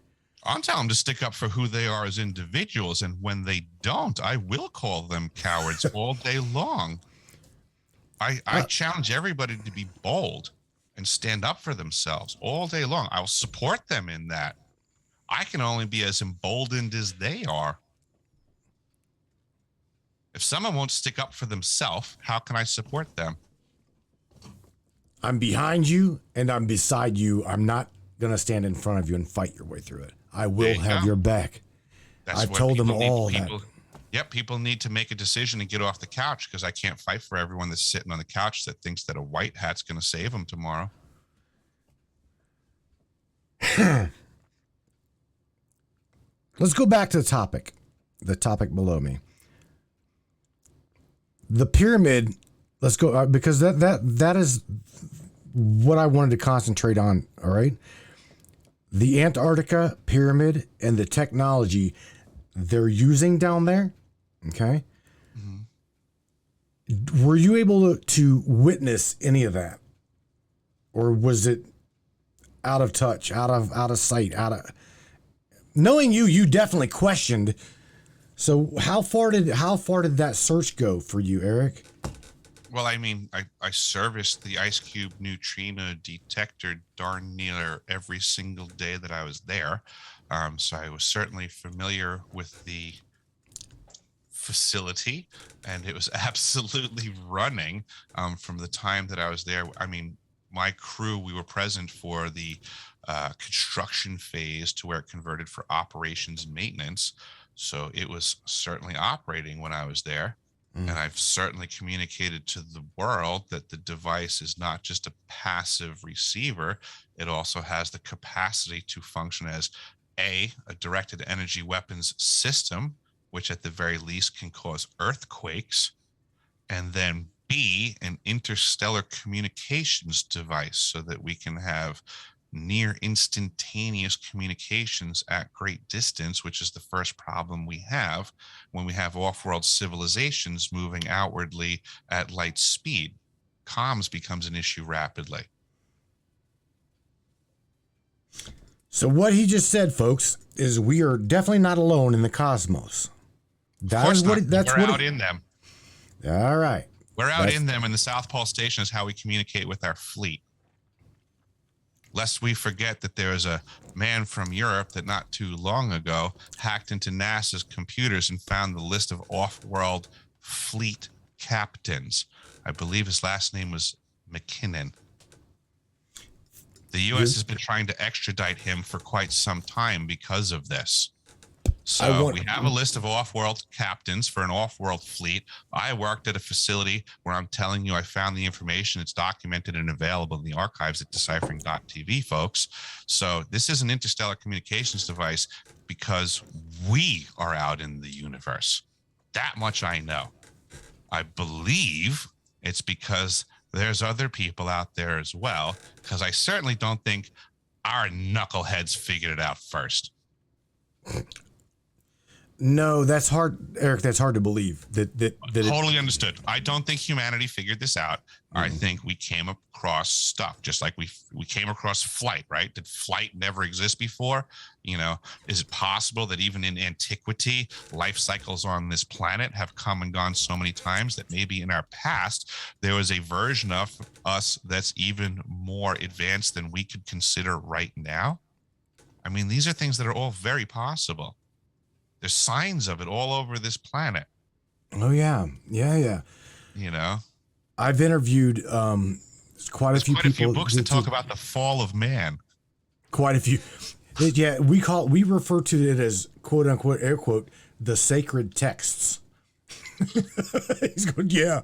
I'm telling them to stick up for who they are as individuals, and when they don't, I will call them cowards all day long. I challenge everybody to be bold and stand up for themselves all day long. I'll support them in that. I can only be as emboldened as they are. If someone won't stick up for themselves, how can I support them? I'm behind you and I'm beside you. I'm not going to stand in front of you and fight your way through it. I will have your back. I've told them all that. Yep, people need to make a decision and get off the couch, because I can't fight for everyone that's sitting on the couch that thinks that a white hat's going to save them tomorrow. Let's go back to the topic below me. The pyramid, let's go, because that is what I wanted to concentrate on, all right? The Antarctica pyramid and the technology they're using down there, okay? Mm-hmm. Were you able to witness any of that? Or was it out of touch, out of sight, knowing you definitely questioned. So how far did that search go for you, Eric? Well, I mean, I serviced the ice cube neutrino detector darn near every single day that I was there. So I was certainly familiar with the facility, and it was absolutely running from the time that I was there. I mean, my crew, we were present for the construction phase to where it converted for operations and maintenance. So it was certainly operating when I was there. And I've certainly communicated to the world that the device is not just a passive receiver. It also has the capacity to function as a directed energy weapons system, which at the very least can cause earthquakes, and then B, an interstellar communications device so that we can have near instantaneous communications at great distance, which is the first problem we have when we have off-world civilizations moving outwardly at light speed. Comms becomes an issue rapidly. So what he just said, folks, is we are definitely not alone in the cosmos. We're out in them. All right. We're out in them, and the South Pole Station is how we communicate with our fleet. Lest we forget that there is a man from Europe that not too long ago hacked into NASA's computers and found the list of off-world fleet captains. I believe his last name was McKinnon. The U.S. has been trying to extradite him for quite some time because of this. So we have a list of off-world captains for an off-world fleet. I worked at a facility where I'm telling you I found the information. It's documented and available in the archives at deciphering.tv, folks. So this is an interstellar communications device because we are out in the universe. That much I know. I believe it's because there's other people out there as well, because I certainly don't think our knuckleheads figured it out first. No, that's hard, Eric. That's hard to believe. Totally understood. I don't think humanity figured this out. I think we came across stuff, just like we came across flight, right? Did flight never exist before? You know, is it possible that even in antiquity, life cycles on this planet have come and gone so many times that maybe in our past, there was a version of us that's even more advanced than we could consider right now? I mean, these are things that are all very possible. There's signs of it all over this planet. Oh, yeah. Yeah. You know? I've interviewed quite a few people. Quite a few books that talk about the fall of man. Quite a few. Yeah, we refer to it as, quote unquote, air quote, the sacred texts. He's going, yeah.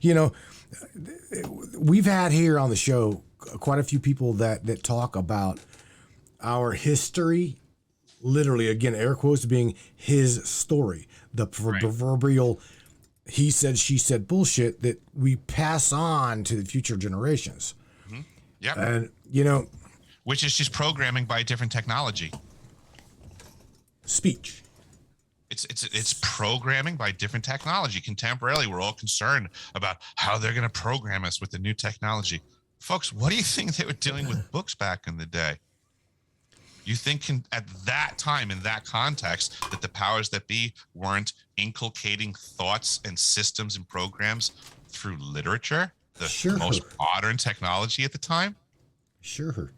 You know, we've had here on the show quite a few people that talk about our history, literally, again, air quotes, being his story, the proverbial he said, she said bullshit that we pass on to the future generations. Mm-hmm. Yeah. And, you know, which is just programming by a different technology. Speech. It's programming by different technology. Contemporarily, we're all concerned about how they're going to program us with the new technology. Folks, what do you think they were doing with books back in the day? You think at that time, in that context, that the powers that be weren't inculcating thoughts and systems and programs through literature, the most modern technology at the time? Sure.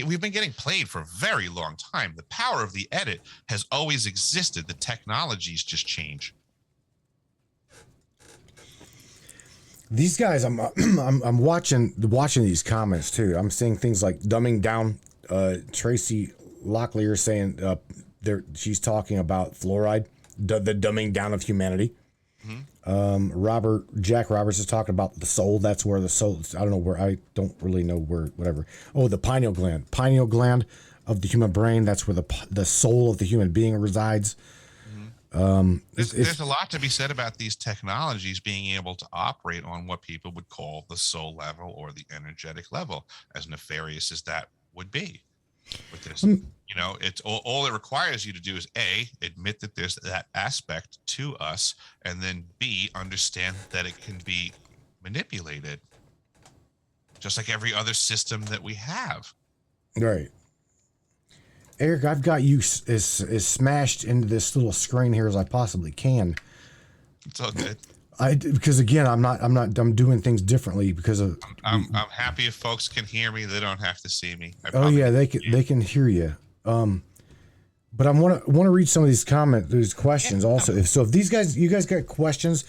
We've been getting played for a very long time. The power of the edit has always existed. The technologies just change. These guys, I'm watching these comments too. I'm seeing things like dumbing down. Tracy Locklear saying she's talking about fluoride, the dumbing down of humanity. Mm-hmm. Jack Roberts is talking about the soul. That's where the soul. I don't know where. I don't really know where. Whatever. Oh, the pineal gland of the human brain. That's where the soul of the human being resides. Mm-hmm. There's a lot to be said about these technologies being able to operate on what people would call the soul level or the energetic level, as nefarious as that would be. With this, you know, it's all it requires you to do is A, admit that there's that aspect to us, and then B, understand that it can be manipulated, just like every other system that we have. Right. Eric, I've got you as smashed into this little screen here as I possibly can. It's all good. Because again, I'm doing things differently because of. I'm happy if folks can hear me. They don't have to see me. Oh yeah, they can hear you. But I want to read some of these these questions also. If you guys got questions,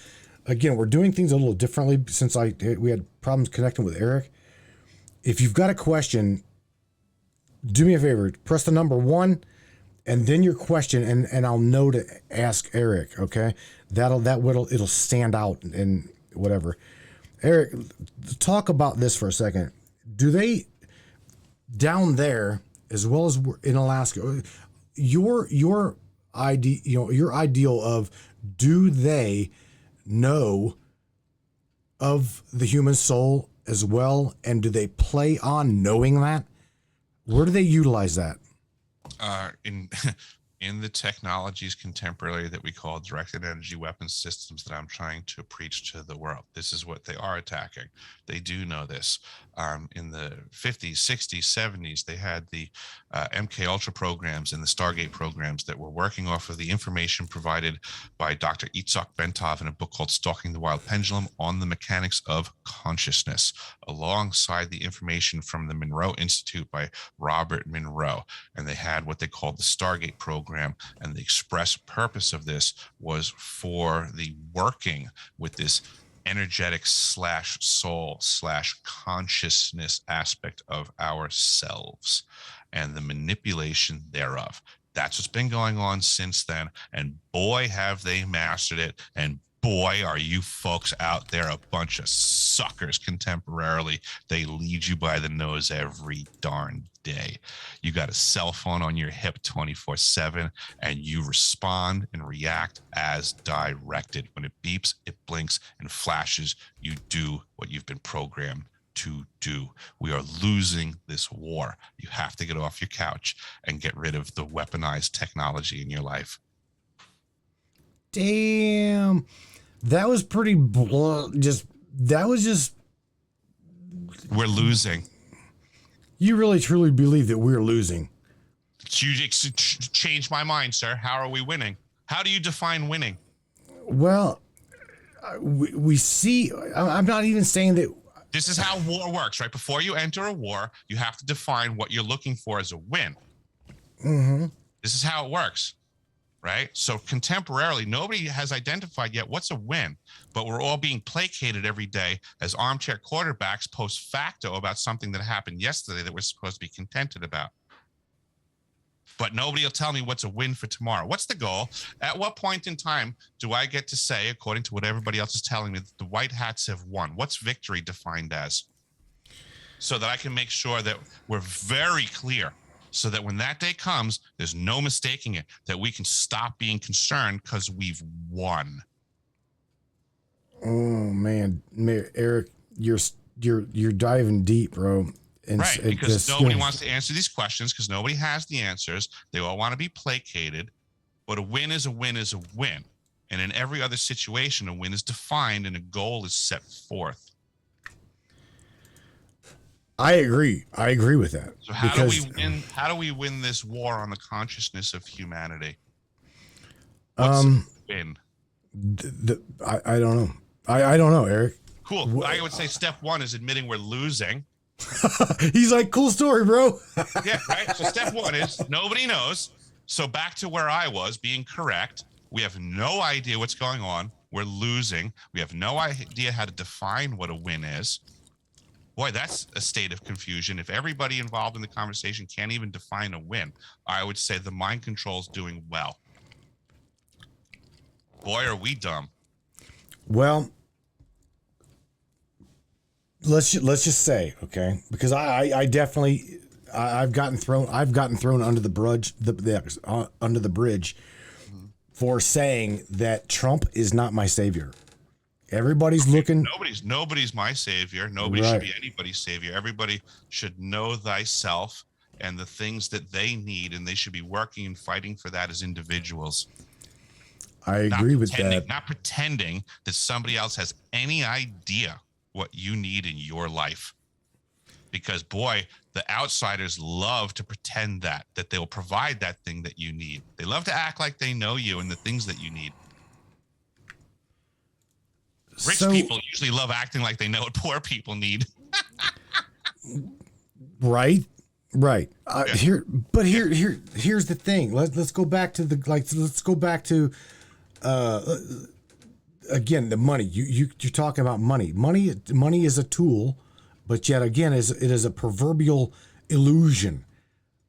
again, we're doing things a little differently since we had problems connecting with Eric. If you've got a question, do me a favor, press the number 1. And then your question, and I'll know to ask Eric. Okay, it'll stand out and whatever. Eric, talk about this for a second. Do they down there as well as in Alaska? Your ideal of do they know of the human soul as well, and do they play on knowing that? Where do they utilize that? In the technologies contemporarily that we call directed energy weapons systems that I'm trying to preach to the world. This is what they are attacking. They do know this. In the 50s, 60s, 70s, they had the MK Ultra programs and the Stargate programs that were working off of the information provided by Dr. Itzhak Bentov in a book called Stalking the Wild Pendulum on the Mechanics of Consciousness, alongside the information from the Monroe Institute by Robert Monroe. And they had what they called the Stargate program. And the express purpose of this was for the working with this energetic / soul / consciousness aspect of ourselves and the manipulation thereof. That's what's been going on since then. And boy, have they mastered it. And boy, are you folks out there a bunch of suckers contemporarily. They lead you by the nose every darn day. You got a cell phone on your hip 24/7, and you respond and react as directed. When it beeps, it blinks and flashes. You do what you've been programmed to do. We are losing this war. You have to get off your couch and get rid of the weaponized technology in your life. Damn. That was pretty blunt. We're losing. You really truly believe that we're losing? You changed my mind, sir. How are we winning? How do you define winning? Well, we see. I'm not even saying that. This is how war works, right? Before you enter a war, you have to define what you're looking for as a win. Mm-hmm. This is how it works, right? So contemporarily, nobody has identified yet what's a win, but we're all being placated every day as armchair quarterbacks post facto about something that happened yesterday that we're supposed to be contented about. but nobody will tell me what's a win for tomorrow. What's the goal? At what point in time do I get to say, according to what everybody else is telling me, that the white hats have won? What's victory defined as? So that I can make sure that we're very clear, so that when that day comes, there's no mistaking it, that we can stop being concerned because we've won. Oh man, Eric, you're diving deep, bro. And right, because nobody wants to answer these questions because nobody has the answers. They all want to be placated, but a win is a win is a win. And in every other situation, a win is defined and a goal is set forth. I agree with that. So how do we win this war on the consciousness of humanity? What's the win? I don't know. I don't know, Eric. Cool. I would say step one is admitting we're losing. He's like, cool story, bro. Yeah, right. So step one is nobody knows. So back to where I was, being correct. We have no idea what's going on. We're losing. We have no idea how to define what a win is. Boy, that's a state of confusion. If everybody involved in the conversation can't even define a win, I would say the mind control is doing well. Boy, are we dumb. Well, let's just say, okay, because I definitely I've gotten thrown under the bridge for saying that Trump is not my savior. Everybody's looking. Nobody's my savior. Nobody should be anybody's savior. Everybody should know thyself and the things that they need, and they should be working and fighting for that as individuals. I agree with that. Not pretending that somebody else has any idea what you need in your life. Because, boy, the outsiders love to pretend that they will provide that thing that you need. They love to act like they know you and the things that you need. Rich people usually love acting like they know what poor people need. Right. Here's the thing. Let's go back to again, the money. You're talking about money. Money is a tool, but yet again, it is a proverbial illusion.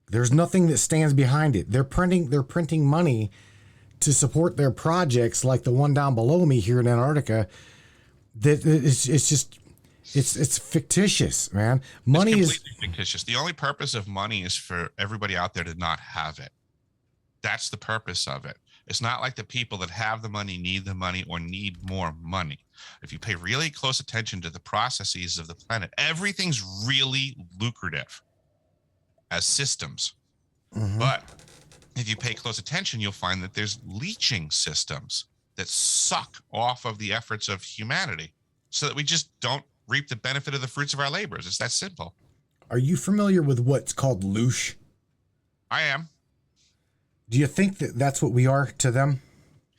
There's nothing that stands behind it. They're printing money to support their projects, like the one down below me here in Antarctica. That it's fictitious, man. Money is completely fictitious. The only purpose of money is for everybody out there to not have it. That's the purpose of it. It's not like the people that have the money need the money or need more money. If you pay really close attention to the processes of the planet, everything's really lucrative as systems. Mm-hmm. But if you pay close attention, you'll find that there's leeching systems that suck off of the efforts of humanity so that we just don't reap the benefit of the fruits of our labors. It's that simple. Are you familiar with what's called loosh? I am. Do you think that that's what we are to them?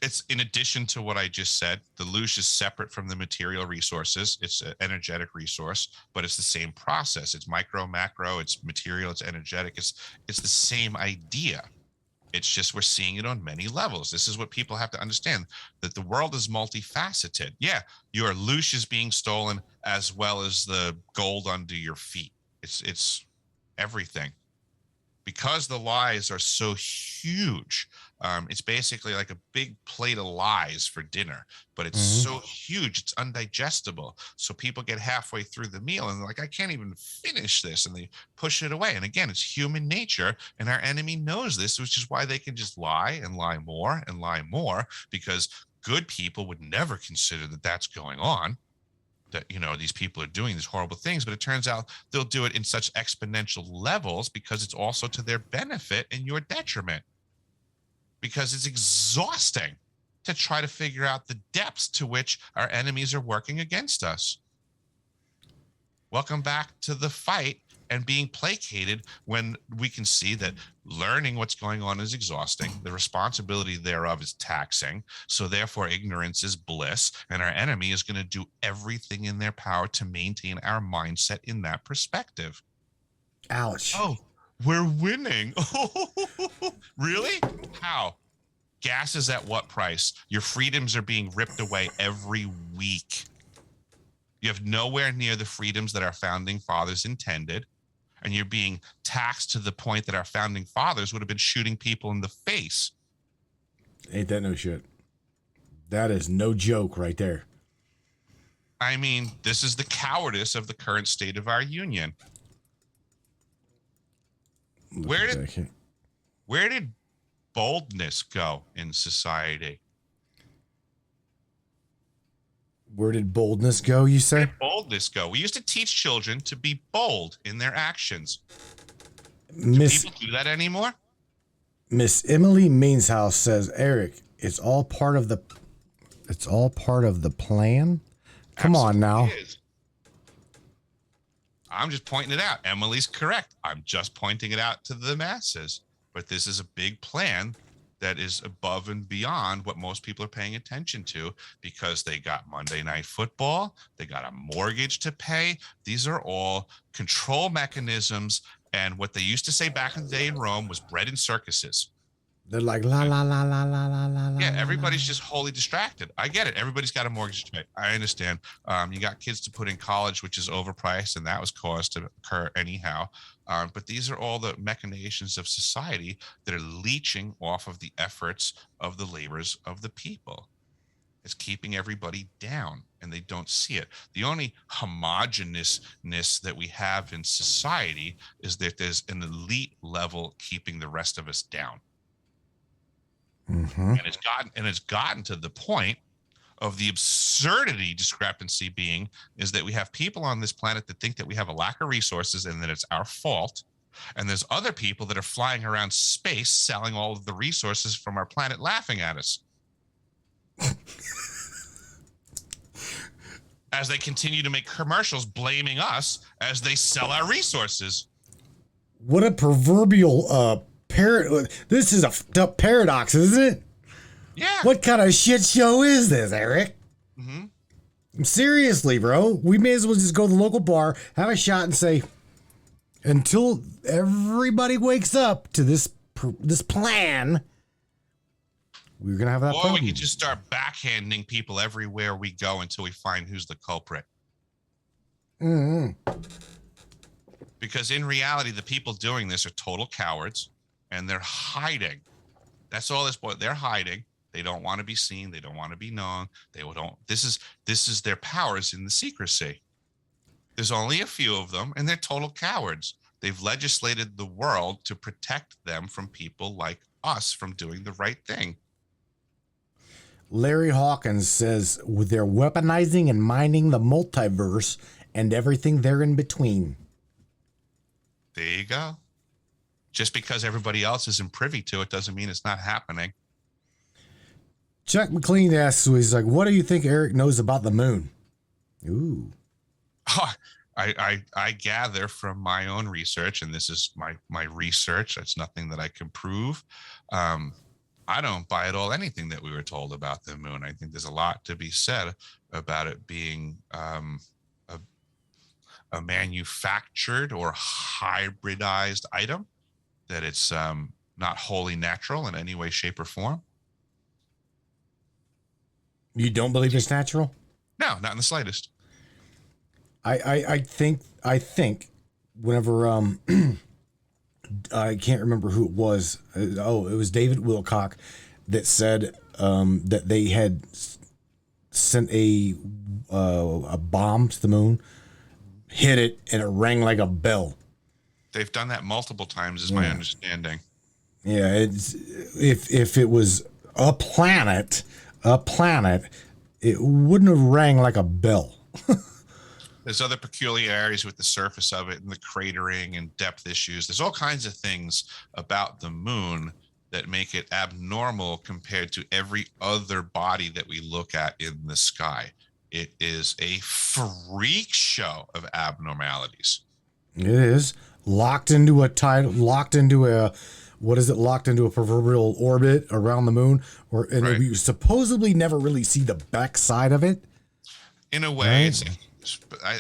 It's in addition to what I just said. The loosh is separate from the material resources. It's an energetic resource, but it's the same process. It's micro, macro, it's material, it's energetic. It's the same idea. It's just we're seeing it on many levels. This is what people have to understand, that the world is multifaceted. Yeah, your loosh is being stolen as well as the gold under your feet. It's everything. Because the lies are so huge, it's basically like a big plate of lies for dinner, but it's so huge, it's undigestible. So people get halfway through the meal and they're like, I can't even finish this. And they push it away. And again, it's human nature. And our enemy knows this, which is why they can just lie and lie more and lie more, because good people would never consider that that's going on. That, these people are doing these horrible things, but it turns out they'll do it in such exponential levels because it's also to their benefit and your detriment, because it's exhausting to try to figure out the depths to which our enemies are working against us. Welcome back to the fight and being placated when we can see that learning what's going on is exhausting. The responsibility thereof is taxing. So therefore ignorance is bliss. And our enemy is going to do everything in their power to maintain our mindset in that perspective. Ouch. Oh, we're winning. Really? How? Gas is at what price? Your freedoms are being ripped away every week. You have nowhere near the freedoms that our founding fathers intended. And you're being taxed to the point that our founding fathers would have been shooting people in the face. Ain't that no shit? That is no joke right there. I mean, this is the cowardice of the current state of our union. Where did boldness go in society? Where did boldness go, you say? Where did boldness go? We used to teach children to be bold in their actions. Do people do that anymore? Miss Emily Meanshouse says, Eric, it's all part of the plan. Come on now. Is. I'm just pointing it out. Emily's correct. I'm just pointing it out to the masses. But this is a big plan that is above and beyond what most people are paying attention to, because they got Monday Night Football, they got a mortgage to pay. These are all control mechanisms. And what they used to say back in the day in Rome was bread and circuses. They're like, la, la, la, la, la, la, la. Yeah, everybody's just wholly distracted. I get it. Everybody's got a mortgage to pay. I understand. You got kids to put in college, which is overpriced, and that was caused to occur anyhow. But these are all the machinations of society that are leeching off of the efforts of the labors of the people. It's keeping everybody down, and they don't see it. The only homogeneousness that we have in society is that there's an elite level keeping the rest of us down. Mm-hmm. And it's gotten to the point of the absurdity discrepancy being is that we have people on this planet that think that we have a lack of resources and that it's our fault. And there's other people that are flying around space selling all of the resources from our planet laughing at us. As they continue to make commercials blaming us as they sell our resources. What a proverbial this is a fucked up paradox, isn't it? Yeah. What kind of shit show is this, Eric? Mm-hmm. Seriously, bro. We may as well just go to the local bar, have a shot, and say, until everybody wakes up to this plan, we're gonna have that problem. Or we could just start backhanding people everywhere we go until we find who's the culprit. Mm-hmm. Because in reality, the people doing this are total cowards. And they're hiding. That's all this boy. They're hiding. They don't want to be seen. They don't want to be known. They don't. This is their powers in the secrecy. There's only a few of them, and they're total cowards. They've legislated the world to protect them from people like us from doing the right thing. Larry Hawkins says they're weaponizing and mining the multiverse and everything there in between. There you go. Just because everybody else isn't privy to it doesn't mean it's not happening. Chuck McLean asks, he's like, what do you think Eric knows about the moon? Ooh. Oh, I gather from my own research, and this is my research. It's nothing that I can prove. I don't buy at all anything that we were told about the moon. I think there's a lot to be said about it being a manufactured or hybridized item. That it's not wholly natural in any way, shape, or form. You don't believe it's natural? No, not in the slightest. I think whenever I can't remember who it was. It was David Wilcock that said that they had sent a bomb to the moon, hit it, and it rang like a bell. They've done that multiple times, is my understanding. Yeah, it's if it was a planet, it wouldn't have rang like a bell. There's other peculiarities with the surface of it and the cratering and depth issues. There's all kinds of things about the moon that make it abnormal compared to every other body that we look at in the sky. It is a freak show of abnormalities. It is. Locked into a proverbial orbit around the moon, and we supposedly never really see the backside of it. In a way,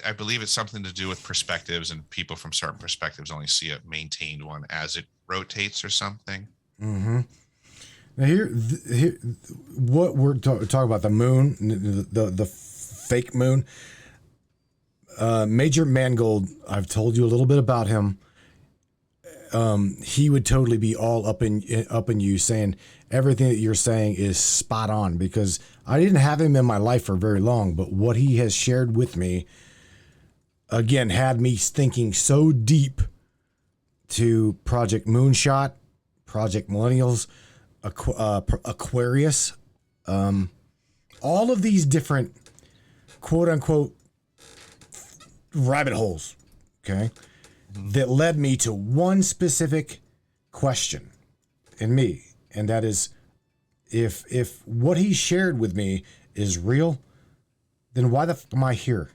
I believe it's something to do with perspectives, and people from certain perspectives only see a maintained one as it rotates or something. Mm-hmm. Now here, what we're talking about, the moon, the fake moon. Major Mangold, I've told you a little bit about him. he would totally be all up in you, saying everything that you're saying is spot on, because I didn't have him in my life for very long, but what he has shared with me, again, had me thinking so deep to Project Moonshot, Project Millennials, Aquarius, all of these different quote unquote rabbit holes, okay, that led me to one specific question in me. And that is, if what he shared with me is real, then why the f am I here?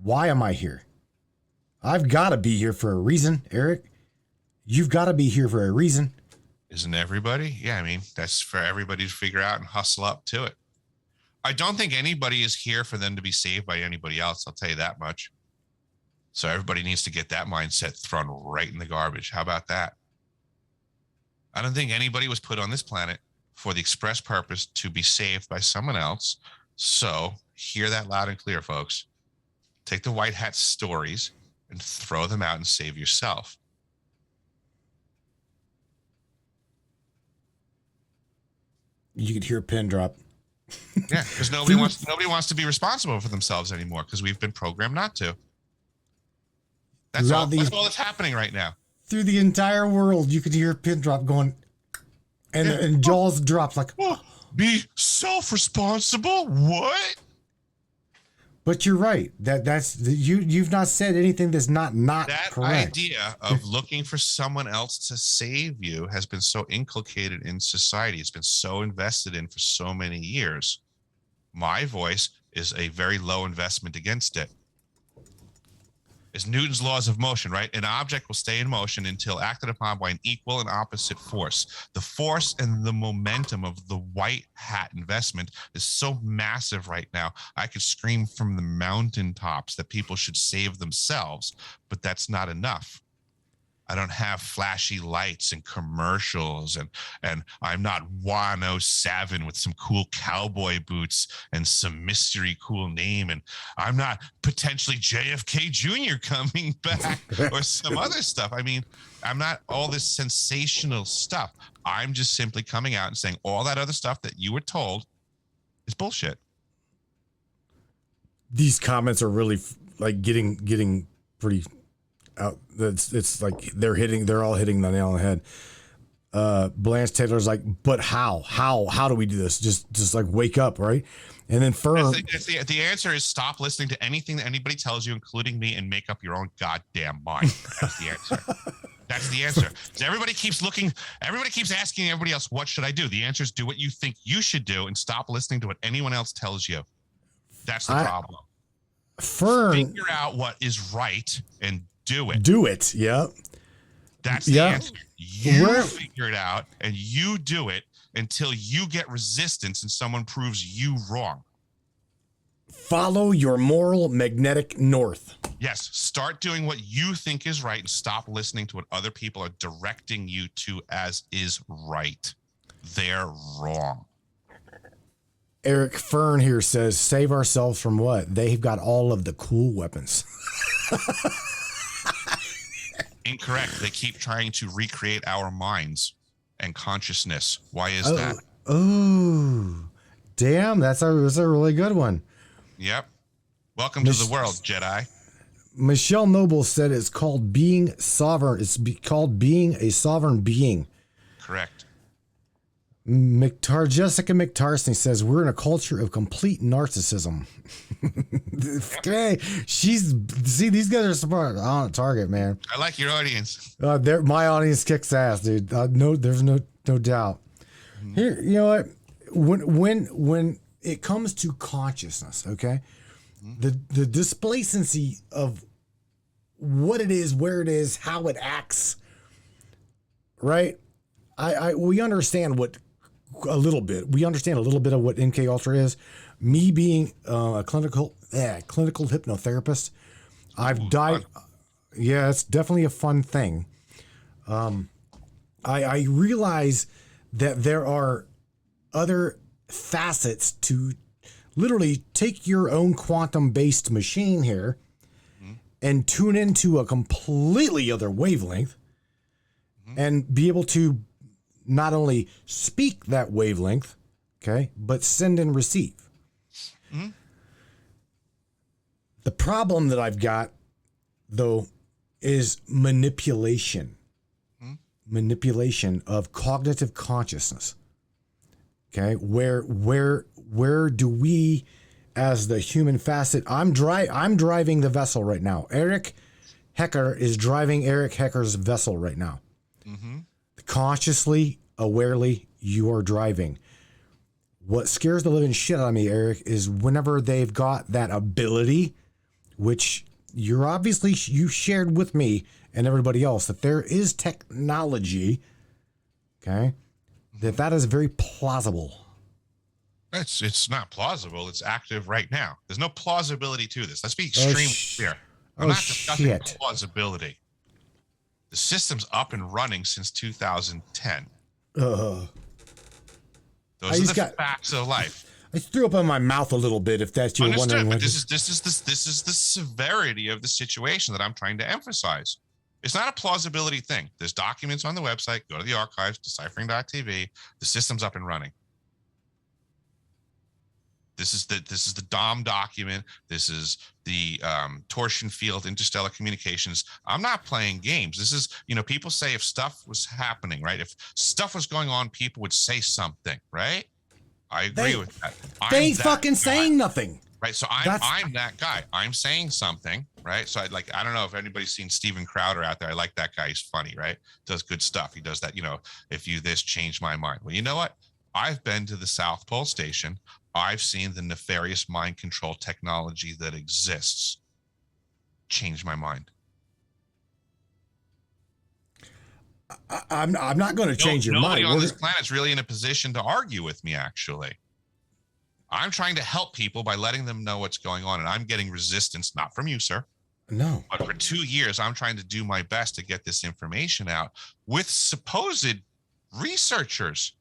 Why am I here? I've got to be here for a reason, Eric. You've got to be here for a reason. Isn't everybody? Yeah, I mean, that's for everybody to figure out and hustle up to it. I don't think anybody is here for them to be saved by anybody else. I'll tell you that much. So everybody needs to get that mindset thrown right in the garbage. How about that? I don't think anybody was put on this planet for the express purpose to be saved by someone else. So hear that loud and clear, folks. Take the white hat stories and throw them out and save yourself. You could hear a pin drop. Yeah, because nobody wants to be responsible for themselves anymore, because we've been programmed not to. That's all that's happening right now. Through the entire world, you could hear a pin drop going, and jaws drops like, oh, be self-responsible? What? But you're right. You've not said anything that's not that correct. Idea of looking for someone else to save you has been so inculcated in society. It's been so invested in for so many years. My voice is a very low investment against it. It's Newton's laws of motion, right? An object will stay in motion until acted upon by an equal and opposite force. The force and the momentum of the white hat investment is so massive right now. I could scream from the mountaintops that people should save themselves, but that's not enough. I don't have flashy lights and commercials, and I'm not 107 with some cool cowboy boots and some mystery cool name, and I'm not potentially JFK Jr. coming back or some other stuff. I mean, I'm not all this sensational stuff. I'm just simply coming out and saying all that other stuff that you were told is bullshit. These comments are really like getting pretty out. It's like they're all hitting the nail on the head. Blanche Taylor's like, but how do we do this? Just like wake up, right? And then Fern, the answer is stop listening to anything that anybody tells you, including me, and make up your own goddamn mind. That's the answer. That's the answer. So everybody keeps asking everybody else, what should I do? The answer is do what you think you should do and stop listening to what anyone else tells you. That's the problem. Fern, figure out what is right and do it. Do it. Yeah. That's the answer. You figure it out and you do it until you get resistance and someone proves you wrong. Follow your moral magnetic north. Yes. Start doing what you think is right and stop listening to what other people are directing you to as is right. They're wrong. Eric Fern here says, save ourselves from what? They've got all of the cool weapons. Incorrect. They keep trying to recreate our minds and consciousness. Why is that? Oh, damn. That's a really good one. Yep. Welcome to the world, Jedi. Michelle Noble said it's called being sovereign. It's called being a sovereign being. Correct. Jessica McTarson says we're in a culture of complete narcissism. Okay, these guys are smart on target, man. I like your audience. My audience kicks ass, dude. No, there's no doubt. Here, you know what? When it comes to consciousness, okay, the displacency of what it is, where it is, how it acts, right? We understand a little bit. We understand a little bit of what MK Ultra is. Me being a clinical hypnotherapist, I've died. Yeah, it's definitely a fun thing. I realize that there are other facets to literally take your own quantum-based machine here and tune into a completely other wavelength and be able to not only speak that wavelength, okay, but send and receive. The problem that I've got, though, is manipulation. Manipulation of cognitive consciousness. Okay, where do we, as the human facet? I'm driving the vessel right now. Eric Hecker is driving Eric Hecker's vessel right now. Consciously, awarely, you are driving. What scares the living shit out of me, Eric, is whenever they've got that ability, which you shared with me and everybody else, that there is technology, okay, that is very plausible. It's not plausible. It's active right now. There's no plausibility to this. Let's be extremely clear. I'm not discussing plausibility. The system's up and running since 2010. Those are the facts of life. I threw up in my mouth a little bit, if that's you're wondering. But this is the severity of the situation that I'm trying to emphasize. It's not a plausibility thing. There's documents on the website. Go to the archives, deciphering.tv. The system's up and running. This is the DOM document. This is the torsion field interstellar communications. I'm not playing games. This is, people say if stuff was happening, right? If stuff was going on, people would say something, right? I agree with that. They ain't fucking saying nothing. Right. So I'm that guy. I'm saying something, right? So I don't know if anybody's seen Steven Crowder out there. I like that guy. He's funny, right? Does good stuff. He does that, if you this changed my mind. Well, you know what? I've been to the South Pole Station. I've seen the nefarious mind control technology that exists change my mind. I'm not going to change your mind. Nobody on this planet's really in a position to argue with me, actually. I'm trying to help people by letting them know what's going on, and I'm getting resistance, not from you, sir. No. But for 2 years, I'm trying to do my best to get this information out with supposed researchers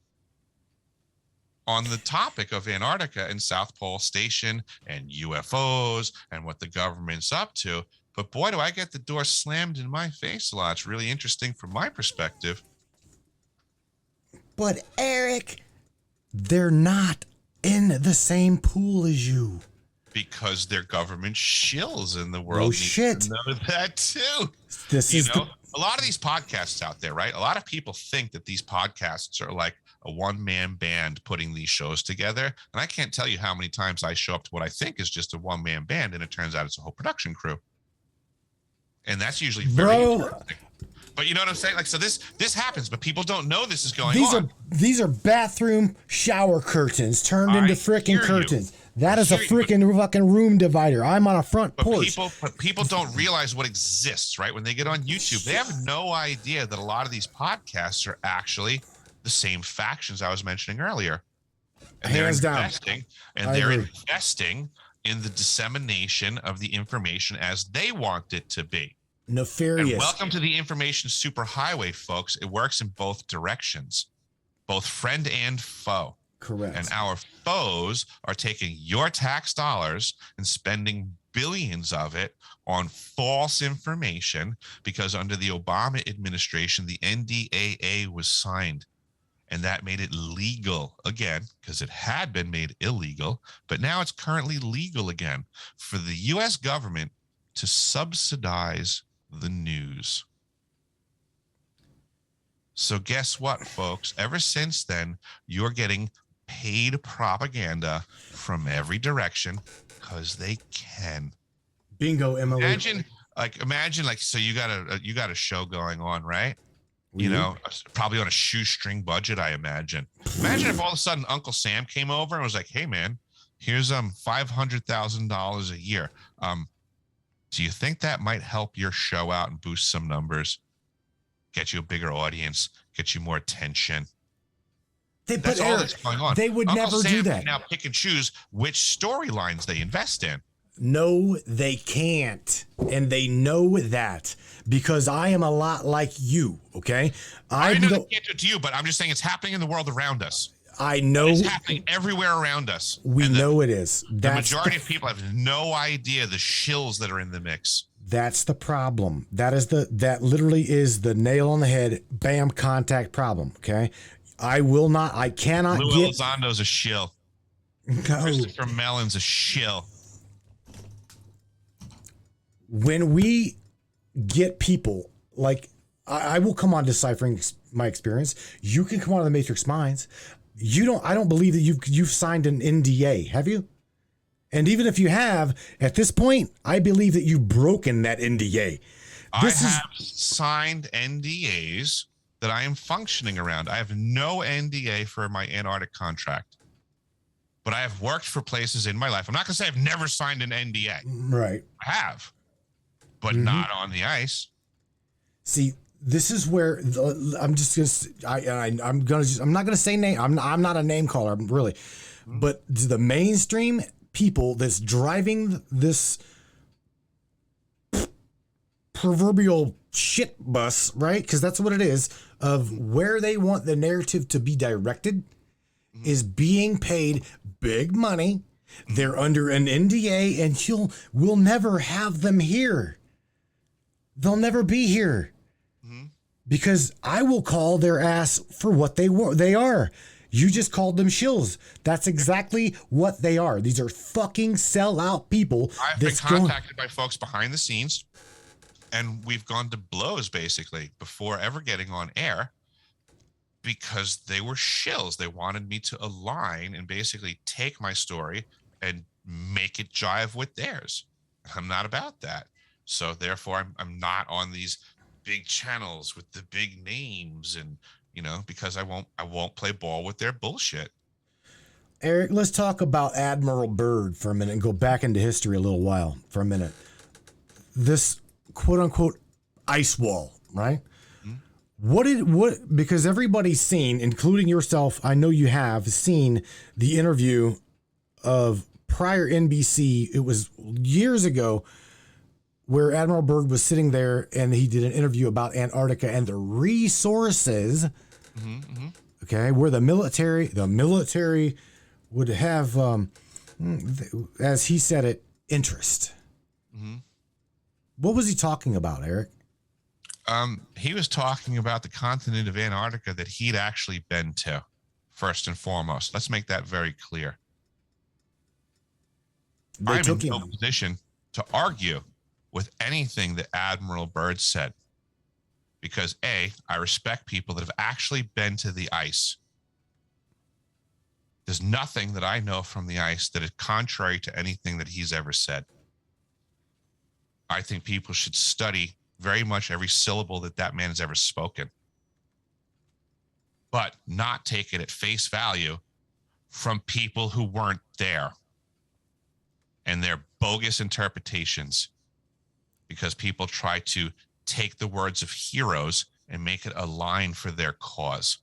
on the topic of Antarctica and South Pole Station and UFOs and what the government's up to. But boy, do I get the door slammed in my face a lot. It's really interesting from my perspective. But Eric, they're not in the same pool as you. Because they're government shills in the world. Oh, shit. To know that too. A lot of these podcasts out there, right? A lot of people think that these podcasts are like a one-man band putting these shows together. And I can't tell you how many times I show up to what I think is just a one-man band, and it turns out it's a whole production crew. And that's usually very interesting. But you know what I'm saying? Like, so this happens, but people don't know this is going on. These are bathroom shower curtains turned into frickin' curtains. That is a frickin' fucking room divider. I'm on a front porch. But people don't realize what exists, right? When they get on YouTube, they have no idea that a lot of these podcasts are actually the same factions I was mentioning earlier. And Hands down. They're investing in the dissemination of the information as they want it to be. Nefarious. And welcome to the information superhighway, folks. It works in both directions, both friend and foe. Correct. And our foes are taking your tax dollars and spending billions of it on false information because under the Obama administration, the NDAA was signed. And that made it legal again, because it had been made illegal, but now it's currently legal again for the U.S. government to subsidize the news. So guess what, folks? Ever since then, you're getting paid propaganda from every direction because they can. Bingo, Emily. Imagine, so you got a show going on, right? Probably on a shoestring budget, I imagine. Imagine if all of a sudden Uncle Sam came over and was like, "Hey, man, here's $500,000 a year. Do you think that might help your show out and boost some numbers, get you a bigger audience, get you more attention?" That's all that's going on. They would Uncle never Sam do that. Can now pick and choose which storylines they invest in. No, they can't. And they know that because I am a lot like you, okay? I know they can't do it to you, but I'm just saying it's happening in the world around us. I know. It's happening everywhere around us. We know it is. The majority of people have no idea the shills that are in the mix. That's the problem. That literally is the nail on the head. Bam, contact problem. Okay. I cannot Lou get. Elizondo's a shill. No. Christopher Mellon's a shill. When we get people like, I will come on Deciphering My Experience. You can come on the Matrix Minds. I don't believe that you've signed an NDA, have you? And even if you have, at this point, I believe that you've broken that NDA. I have signed NDAs that I am functioning around. I have no NDA for my Antarctic contract, but I have worked for places in my life. I'm not going to say I've never signed an NDA. Right. I have, but not on the ice. See, this is where I'm not going to say name. I'm not a name caller, really, but the mainstream people that's driving this proverbial shit bus, right? Because that's what it is, of where they want the narrative to be directed, is being paid big money. They're under an NDA, and we'll never have them here. They'll never be here. Because I will call their ass for what they are. You just called them shills. That's exactly what they are. These are fucking sellout people. I've been contacted by folks behind the scenes, and we've gone to blows basically before ever getting on air because they were shills. They wanted me to align and basically take my story and make it jive with theirs. I'm not about that. So therefore, I'm not on these big channels with the big names, and because I won't play ball with their bullshit. Eric, let's talk about Admiral Byrd for a minute and go back into history a little while for a minute. This quote unquote ice wall, right? Because everybody's seen, including yourself, I know you have seen the interview of prior NBC. It was years ago, where Admiral Byrd was sitting there and he did an interview about Antarctica and the resources, okay, where the military would have, as he said it, interest. What was he talking about, Eric? He was talking about the continent of Antarctica that he'd actually been to, first and foremost. Let's make that very clear. I'm in no position to argue with anything that Admiral Byrd said, because I respect people that have actually been to the ice. There's nothing that I know from the ice that is contrary to anything that he's ever said. I think people should study very much every syllable that man has ever spoken, but not take it at face value from people who weren't there and their bogus interpretations, because people try to take the words of heroes and make it a line for their cause.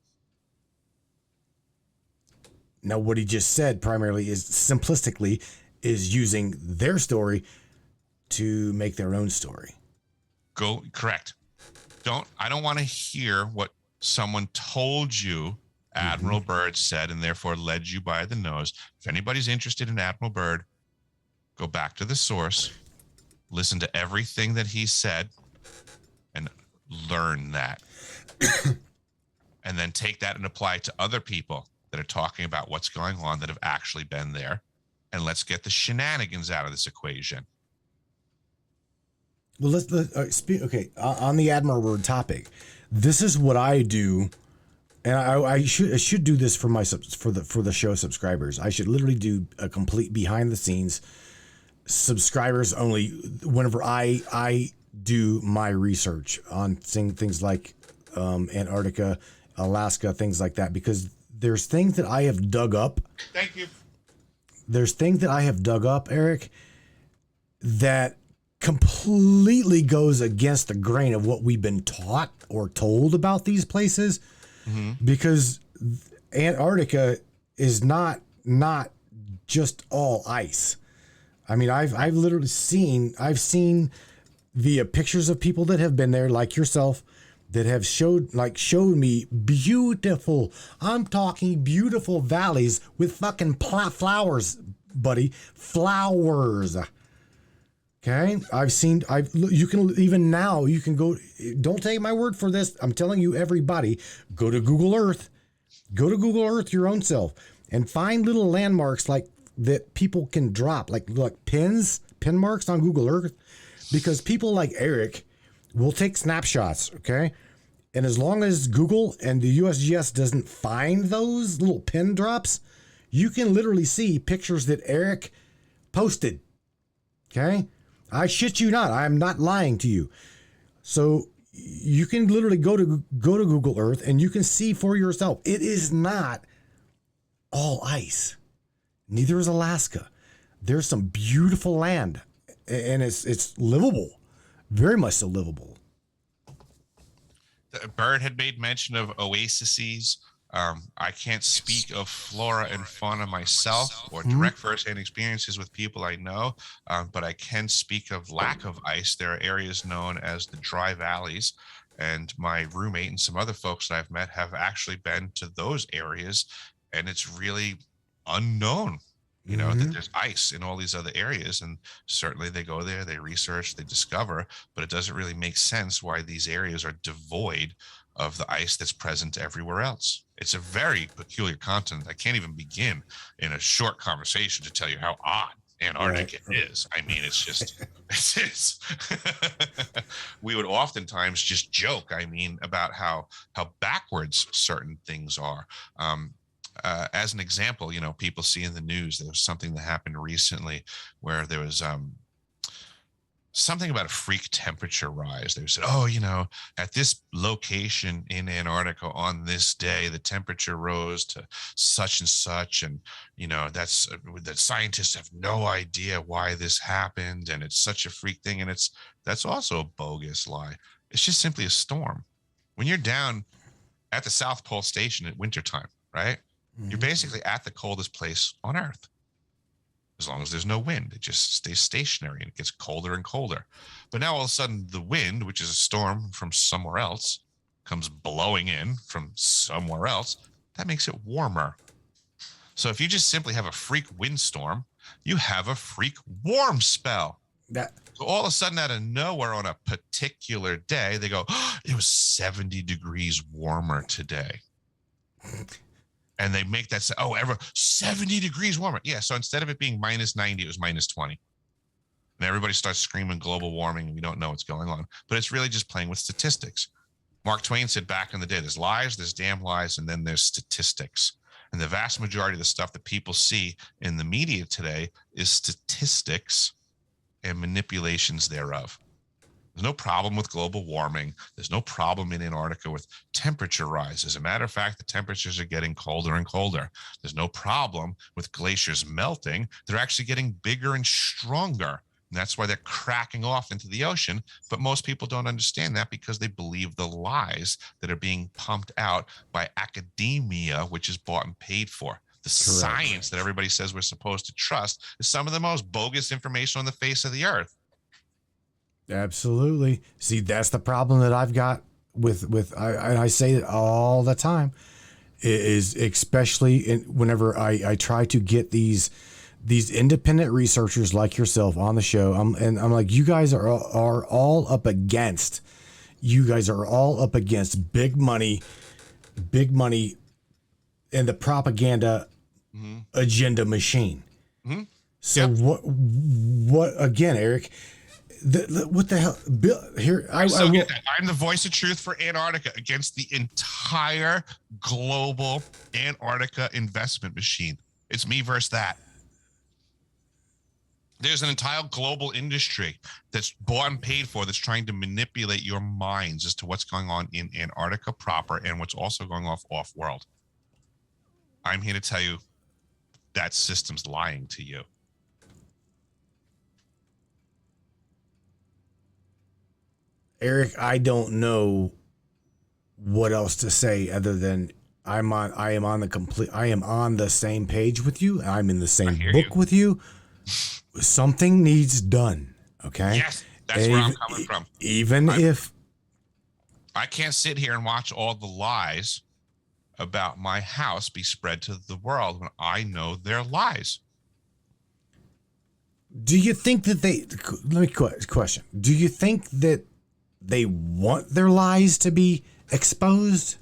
Now, what he just said primarily is simplistically is using their story to make their own story. Correct. I don't want to hear what someone told you Admiral Byrd said and therefore led you by the nose. If anybody's interested in Admiral Byrd, go back to the source, listen to everything that he said, and learn that. And then take that and apply it to other people that are talking about what's going on that have actually been there. And let's get the shenanigans out of this equation. Well, let's speak. Okay, on the Admiral Byrd topic, this is what I do, and I should do this for the show subscribers. I should literally do a complete behind the scenes, subscribers only. Whenever I do my research on things like Antarctica, Alaska, things like that, because there's things that I have dug up. Thank you. There's things that I have dug up, Eric, that completely goes against the grain of what we've been taught or told about these places, because Antarctica is not just all ice. I mean, I've literally seen via pictures of people that have been there, like yourself, that have showed me beautiful, I'm talking beautiful valleys with fucking flowers, buddy, flowers. Okay, you can even now, you can go, don't take my word for this. I'm telling you, everybody, go to Google Earth your own self and find little landmarks like that people can drop, like pin marks on Google Earth, because people like Eric will take snapshots. Okay. And as long as Google and the USGS doesn't find those little pin drops, you can literally see pictures that Eric posted. Okay. I shit you not. I'm not lying to you. So you can literally go to Google Earth and you can see for yourself. It is not all ice. Neither is Alaska. There's some beautiful land, and it's livable, very much so livable. Byrd had made mention of oases. I can't speak of flora and fauna myself or direct first-hand experiences with people I know, but I can speak of lack of ice. There are areas known as the dry valleys, and my roommate and some other folks that I've met have actually been to those areas, and it's really unknown, that there's ice in all these other areas. And certainly they go there, they research, they discover, but it doesn't really make sense why these areas are devoid of the ice that's present everywhere else. It's a very peculiar continent. I can't even begin in a short conversation to tell you how odd Antarctica is. I mean, it's just, it is. We would oftentimes just joke, about how backwards certain things are. As an example, people see in the news, there was something that happened recently where there was something about a freak temperature rise. They said, at this location in Antarctica on this day, the temperature rose to such and such. And, that scientists have no idea why this happened. And it's such a freak thing. And that's also a bogus lie. It's just simply a storm. When you're down at the South Pole Station at wintertime, right? You're basically at the coldest place on Earth. As long as there's no wind, it just stays stationary and it gets colder and colder. But now all of a sudden the wind, which is a storm from somewhere else, comes blowing in from somewhere else. That makes it warmer. So if you just simply have a freak windstorm, you have a freak warm spell. So all of a sudden out of nowhere on a particular day, they go, it was 70 degrees warmer today. And they make that say, ever 70 degrees warmer. Yeah. So instead of it being -90, it was -20. And everybody starts screaming global warming, and we don't know what's going on. But it's really just playing with statistics. Mark Twain said back in the day, there's lies, there's damn lies, and then there's statistics. And the vast majority of the stuff that people see in the media today is statistics and manipulations thereof. There's no problem with global warming. There's no problem in Antarctica with temperature rise. As a matter of fact, the temperatures are getting colder and colder. There's no problem with glaciers melting. They're actually getting bigger and stronger. And that's why they're cracking off into the ocean. But most people don't understand that because they believe the lies that are being pumped out by academia, which is bought and paid for. The science that everybody says we're supposed to trust is some of the most bogus information on the face of the earth. Absolutely. See, that's the problem that I've got with I say it all the time, is especially whenever I try to get these independent researchers like yourself on the show. I'm like, you guys are all up against big money and the propaganda agenda machine. So what again, Eric? What the hell, Bill? Here, I'm the voice of truth for Antarctica against the entire global Antarctica investment machine. It's me versus that. There's an entire global industry that's bought and paid for that's trying to manipulate your minds as to what's going on in Antarctica proper and what's also going off-world. I'm here to tell you that system's lying to you. Eric, I don't know what else to say other than I am on the same page with you. I'm in the same book with you. Something needs done. Okay. Yes, that's where I'm coming from. Even if I can't sit here and watch all the lies about my house be spread to the world when I know they're lies. Do you think that let me question. Do you think that they want their lies to be exposed?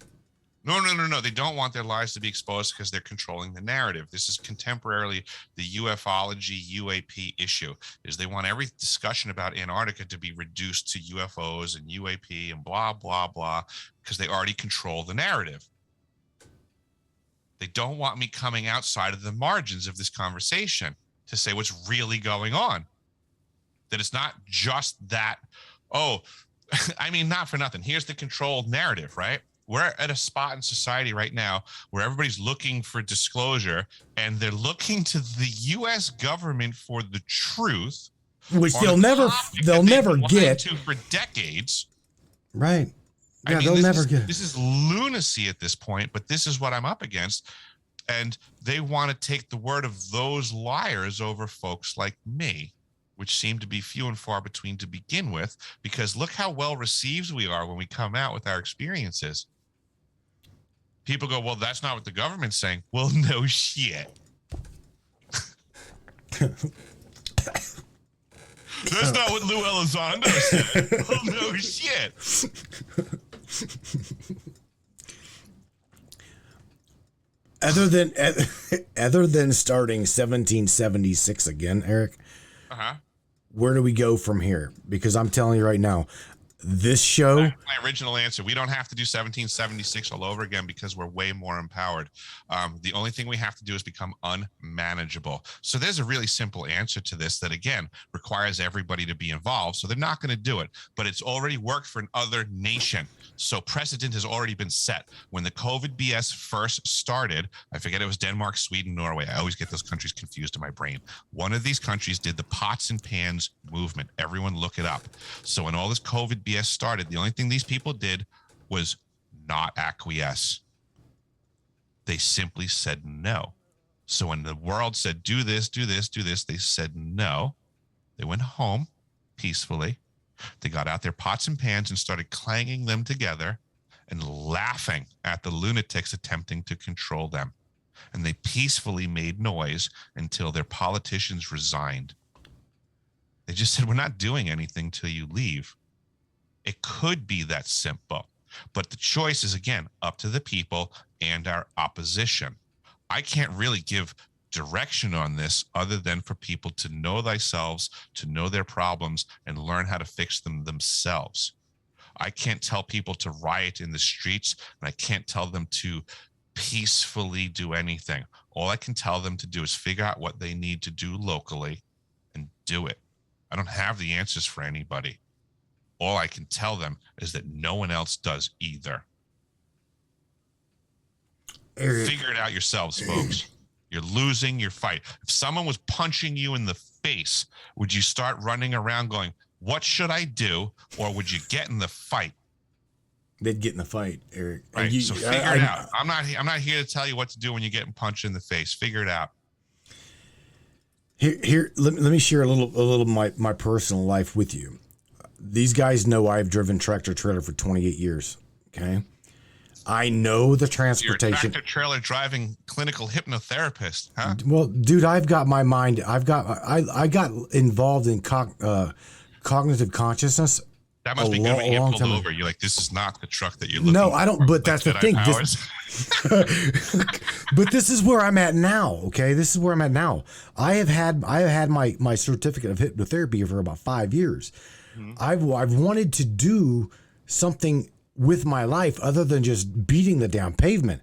No. They don't want their lies to be exposed because they're controlling the narrative. This is contemporarily the ufology UAP issue. Is they want every discussion about Antarctica to be reduced to UFOs and UAP and blah, blah, blah, because they already control the narrative. They don't want me coming outside of the margins of this conversation to say what's really going on. That it's not just that, I mean, not for nothing. Here's the controlled narrative, right? We're at a spot in society right now where everybody's looking for disclosure, and they're looking to the U.S. government for the truth, which they'll never get to for decades. Right. Yeah, I mean, they'll never get it. This is lunacy at this point, but this is what I'm up against. And they want to take the word of those liars over folks like me, which seem to be few and far between to begin with, because look how well received we are when we come out with our experiences. People go, well, that's not what the government's saying. Well, no shit. That's not what Lou Elizondo said. Well, no shit. Other than starting 1776 again, Eric, where do we go from here? Because I'm telling you right now, this show. My original answer: we don't have to do 1776 all over again because we're way more empowered. The only thing we have to do is become unmanageable. So there's a really simple answer to this that, again, requires everybody to be involved. So they're not going to do it, but it's already worked for another nation. So precedent has already been set. When the COVID BS first started, I forget it was Denmark, Sweden, Norway. I always get those countries confused in my brain. One of these countries did the pots and pans movement. Everyone look it up. So when all this COVID BS started, the only thing these people did was not acquiesce. They simply said no. So when the world said, do this, do this, do this, they said no. They went home peacefully. They got out their pots and pans and started clanging them together and laughing at the lunatics attempting to control them. And they peacefully made noise until their politicians resigned. They just said, we're not doing anything till you leave. It could be that simple, but the choice is, again, up to the people and our opposition. I can't really give direction on this other than for people to know themselves, to know their problems, and learn how to fix them themselves. I can't tell people to riot in the streets, and I can't tell them to peacefully do anything. All I can tell them to do is figure out what they need to do locally and do it. I don't have the answers for anybody. All I can tell them is that no one else does either. Eric. Figure it out yourselves, folks. You're losing your fight. If someone was punching you in the face, would you start running around going, what should I do? Or would you get in the fight? They'd get in the fight, Eric. Right. So figure it out. I'm not here to tell you what to do when you're getting punched in the face. Figure it out. Here. Let me share a little my personal life with you. These guys know I've driven tractor trailer for 28 years. Okay. I know the transportation. You're a tractor trailer driving clinical hypnotherapist, huh? Well, dude, I've got my mind. I got involved in cognitive consciousness. That must be good when you get pulled over. You're like, this is not the truck that you're looking for. No, I don't. But that's the thing. But this is where I'm at now. Okay, this is where I'm at now. I have had my certificate of hypnotherapy for about 5 years. Mm-hmm. I've wanted to do something with my life other than just beating the damn pavement.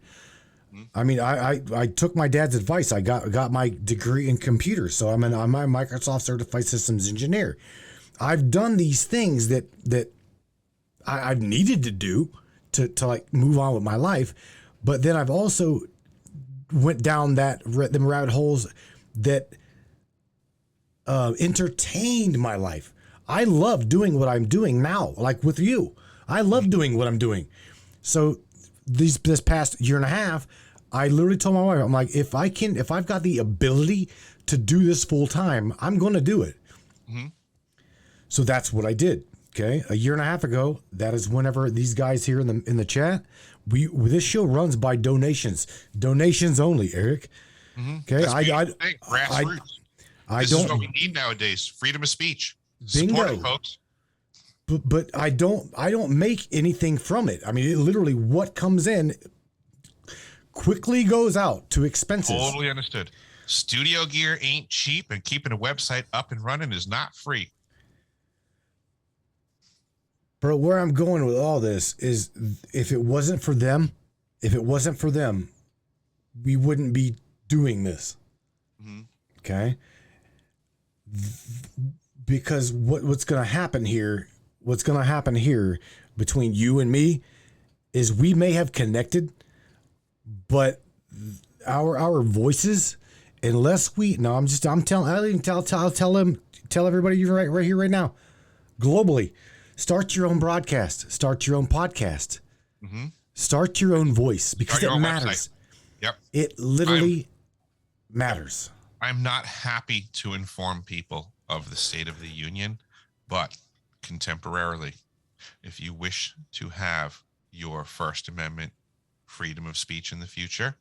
Mm-hmm. I mean, I took my dad's advice. I got my degree in computers, so I'm a Microsoft certified systems engineer. I've done these things that I've needed to do to like move on with my life, but then I've also went down them rabbit holes that entertained my life. I love doing what I'm doing now, like with you. I love doing what I'm doing. So this past year and a half, I literally told my wife, I'm like, if I've got the ability to do this full time, I'm going to do it. Mm-hmm. So that's what I did. Okay. A year and a half ago, that is whenever these guys here in the chat, this show runs by donations only, Eric. Mm-hmm. Okay. This is what we need nowadays. Freedom of speech. Bingo. Support it, folks. But I don't make anything from it. I mean, it literally what comes in quickly goes out to expenses. Totally understood. Studio gear ain't cheap, and keeping a website up and running is not free. Bro, where I'm going with all this is if it wasn't for them, we wouldn't be doing this. Mm-hmm. Okay? Because what's going to happen here between you and me is we may have connected, but our voices, unless I'll tell everybody right here, right now, globally, start your own broadcast, start your own podcast, start your own voice, because it matters. Yep. It literally matters. I'm not happy to inform people of the State of the Union, but contemporarily, if you wish to have your First Amendment freedom of speech in the future,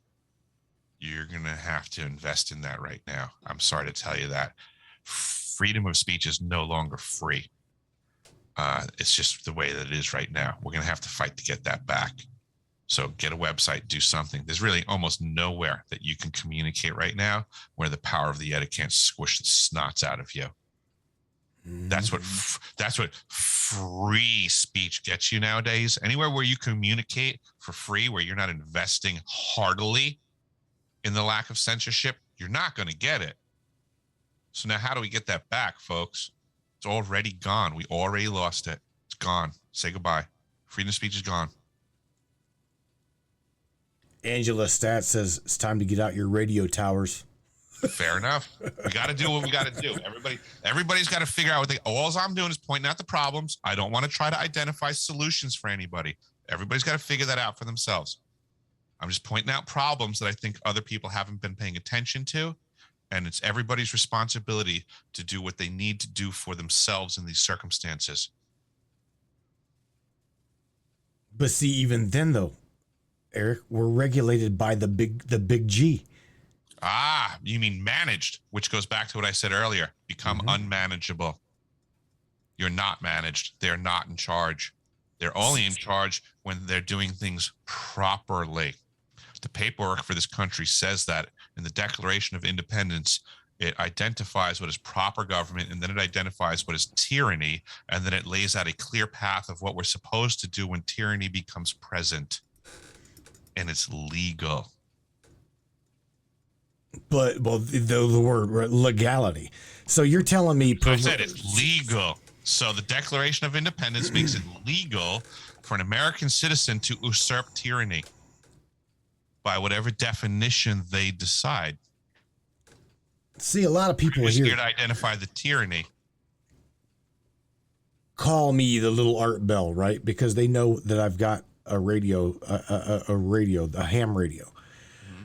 you're going to have to invest in that right now. I'm sorry to tell you that. Freedom of speech is no longer free. It's just the way that it is right now. We're going to have to fight to get that back. So get a website, do something. There's really almost nowhere that you can communicate right now where the power of the edict can't squish the snots out of you. That's what free speech gets you nowadays. Anywhere where you communicate for free, where you're not investing heartily in the lack of censorship, you're not going to get it. So now how do we get that back, folks? It's already gone. We already lost it. It's gone. Say goodbye. Freedom of speech is gone. Angela Stat says it's time to get out your radio towers. Fair enough. We got to do what we got to do. Everybody's got to figure out all I'm doing is pointing out the problems. I don't want to try to identify solutions for anybody. Everybody's got to figure that out for themselves. I'm just pointing out problems that I think other people haven't been paying attention to. And it's everybody's responsibility to do what they need to do for themselves in these circumstances. But see, even then though, Eric, we're regulated by the big G. Ah, you mean managed, which goes back to what I said earlier. Become unmanageable. You're not managed. They're not in charge. They're only in charge when they're doing things properly. The paperwork for this country says that in the Declaration of Independence, it identifies what is proper government, and then it identifies what is tyranny, and then it lays out a clear path of what we're supposed to do when tyranny becomes present. And it's legal. But the word legality. So you're telling me I said it's legal. So the Declaration of Independence makes it legal for an American citizen to usurp tyranny by whatever definition they decide. See, a lot of people here here to identify the tyranny. Call me the little Art Bell, right? Because they know that I've got a radio, a ham radio.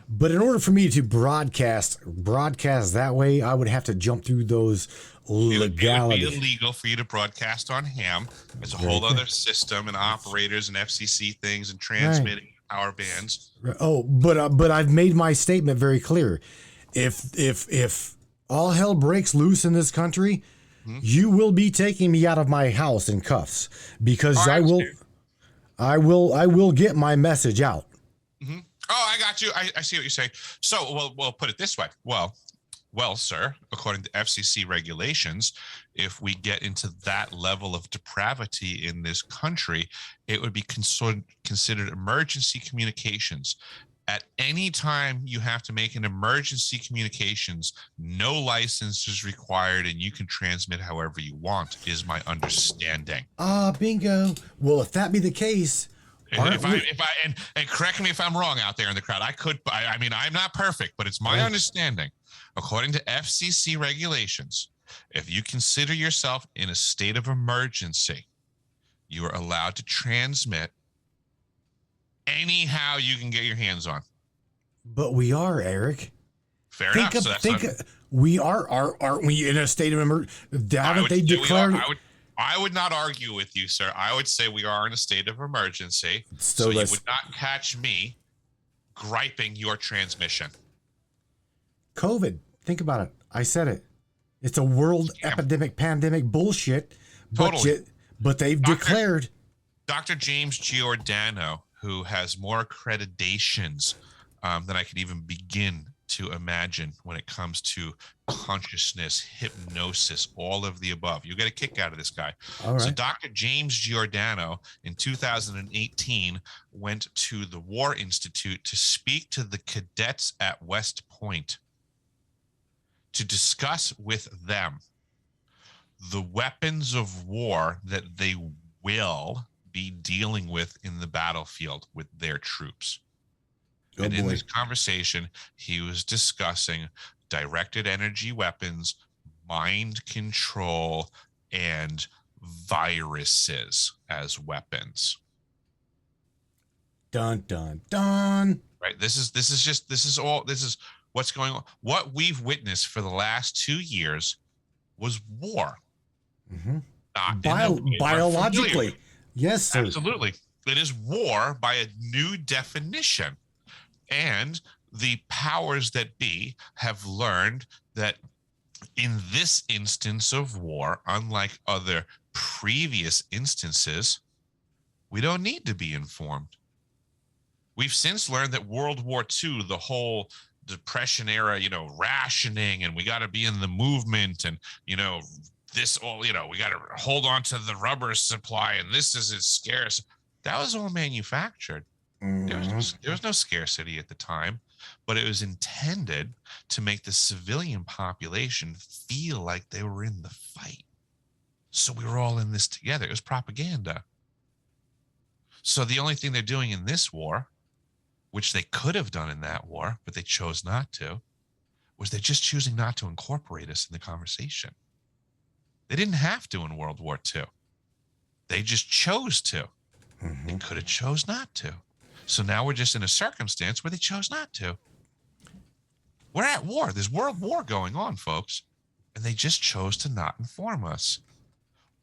But in order for me to broadcast that way, I would have to jump through those legalities. It would be illegal for you to broadcast on ham. There's a whole other system and operators and FCC things and transmitting power bands. Oh, but I've made my statement very clear. If all hell breaks loose in this country, you will be taking me out of my house in cuffs, because I will get my message out. Mm-hmm. Oh, I got you. I see what you're saying. So, we'll put it this way. Well, sir, according to FCC regulations, if we get into that level of depravity in this country, it would be considered emergency communications. At any time you have to make an emergency communications, no license is required, and you can transmit however you want, is my understanding. Bingo. Well, if that be the case, and correct me if I'm wrong out there in the crowd. I mean, I'm not perfect, but it's my understanding, according to FCC regulations, if you consider yourself in a state of emergency, you are allowed to transmit anyhow you can get your hands on. But we are, Eric. Fair enough. We aren't we in a state of emergency? Haven't they declared? I would not argue with you, sir. I would say we are in a state of emergency. So you would not catch me griping your transmission. COVID. Think about it. I said it. It's a world epidemic, pandemic bullshit. Totally. But they've declared. Dr. James Giordano, who has more accreditations than I could even begin to imagine when it comes to consciousness, hypnosis, all of the above. You get a kick out of this guy. All right. So Dr. James Giordano in 2018 went to the War Institute to speak to the cadets at West Point to discuss with them the weapons of war that they will be dealing with in the battlefield with their troops. And in this conversation, he was discussing directed energy weapons, mind control, and viruses as weapons. Dun, dun, dun. Right. This is what's going on. What we've witnessed for the last 2 years was war. Mm-hmm. Biologically. Yes, sir. Absolutely. It is war by a new definition. And the powers that be have learned that in this instance of war, unlike other previous instances, we don't need to be informed. We've since learned that World War II, the whole Depression era, rationing, and we got to be in the movement, and, this all, we got to hold on to the rubber supply, and this is scarce. That was all manufactured. There was no scarcity at the time, but it was intended to make the civilian population feel like they were in the fight. So we were all in this together. It was propaganda. So the only thing they're doing in this war, which they could have done in that war, but they chose not to, was they're just choosing not to incorporate us in the conversation. They didn't have to in World War II. They just chose to. They could have chose not to. So now we're just in a circumstance where they chose not to. We're at war. There's world war going on, folks. And they just chose to not inform us.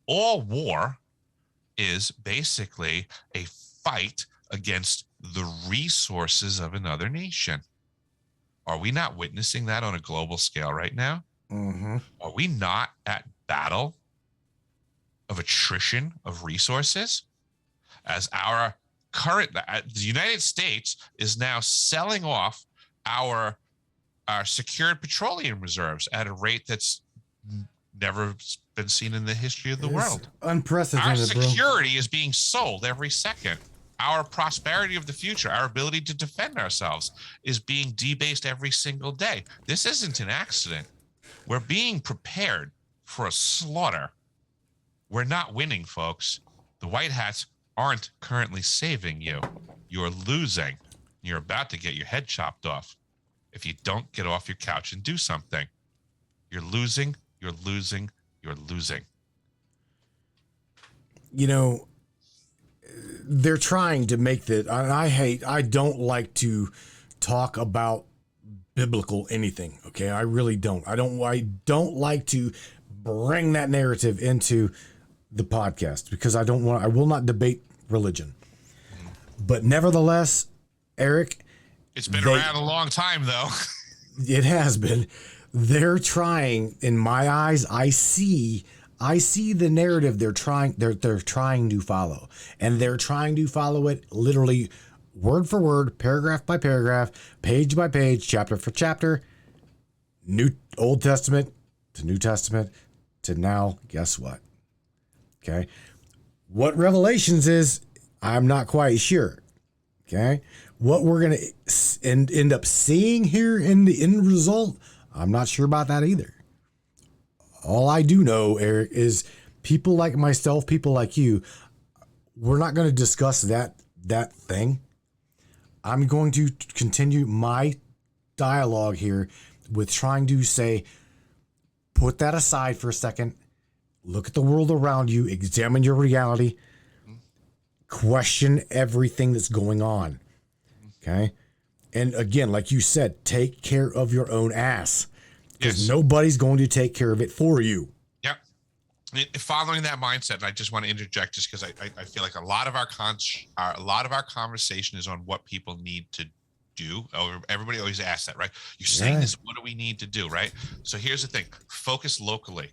All war is basically a fight against the resources of another nation. Are we not witnessing that on a global scale right now? Are we not at battle of attrition of resources? As our the United States is now selling off our secured petroleum reserves at a rate that's never been seen in the history of the world. Unprecedented, Our security is being sold every second. Our prosperity of the future, our ability to defend ourselves, is being debased every single day. This isn't an accident. We're being prepared for a slaughter. We're not winning, folks. The white hats aren't currently saving you. You're losing. You're about to get your head chopped off if you don't get off your couch and do something. You're losing, you're losing, you're losing. They're trying to make that. I don't like to talk about biblical anything. Okay. I really don't. I don't like to bring that narrative into the podcast because I will not debate religion. But nevertheless, Eric, it's been around a long time though. It has been. They're trying, in my eyes, I see the narrative they're trying to follow. And they're trying to follow it literally word for word, paragraph by paragraph, page by page, chapter for chapter, Old Testament to New Testament to now, guess what? Okay. What Revelations is, I'm not quite sure. Okay. What we're going to end up seeing here in the end result, I'm not sure about that either. All I do know, Eric, is people like myself, people like you, we're not going to discuss that thing. I'm going to continue my dialogue here with trying to say, put that aside for a second. Look at the world around you. Examine your reality. Question everything that's going on. Okay? And again, like you said, take care of your own ass. Because nobody's going to take care of it for you. Yep. Following that mindset, and I just want to interject just because I feel like a lot of our conversation is on what people need to do? Oh, everybody always asks that, right? You're saying this, what do we need to do, right? So here's the thing, focus locally.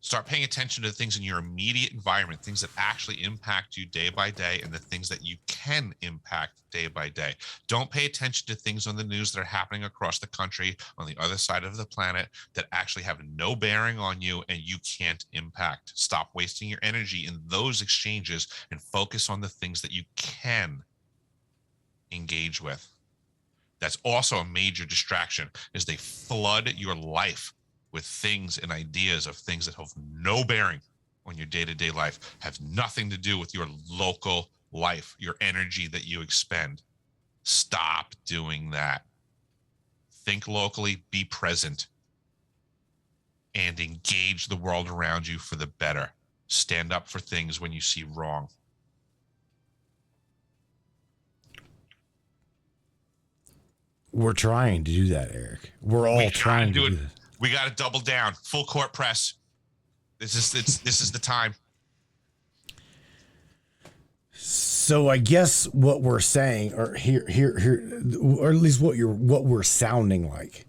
Start paying attention to the things in your immediate environment, things that actually impact you day by day, and the things that you can impact day by day. Don't pay attention to things on the news that are happening across the country, on the other side of the planet, that actually have no bearing on you and you can't impact. Stop wasting your energy in those exchanges and focus on the things that you can engage with. That's also a major distraction, is they flood your life with things and ideas of things that have no bearing on your day-to-day life, have nothing to do with your local life, your energy that you expend. Stop doing that. Think locally, be present, and engage the world around you for the better. Stand up for things when you see wrong. We're trying to do that, Eric. We're all trying to do this. We got to double down. Full court press. This is the time. So I guess what we're saying, or here, or at least what we're sounding like,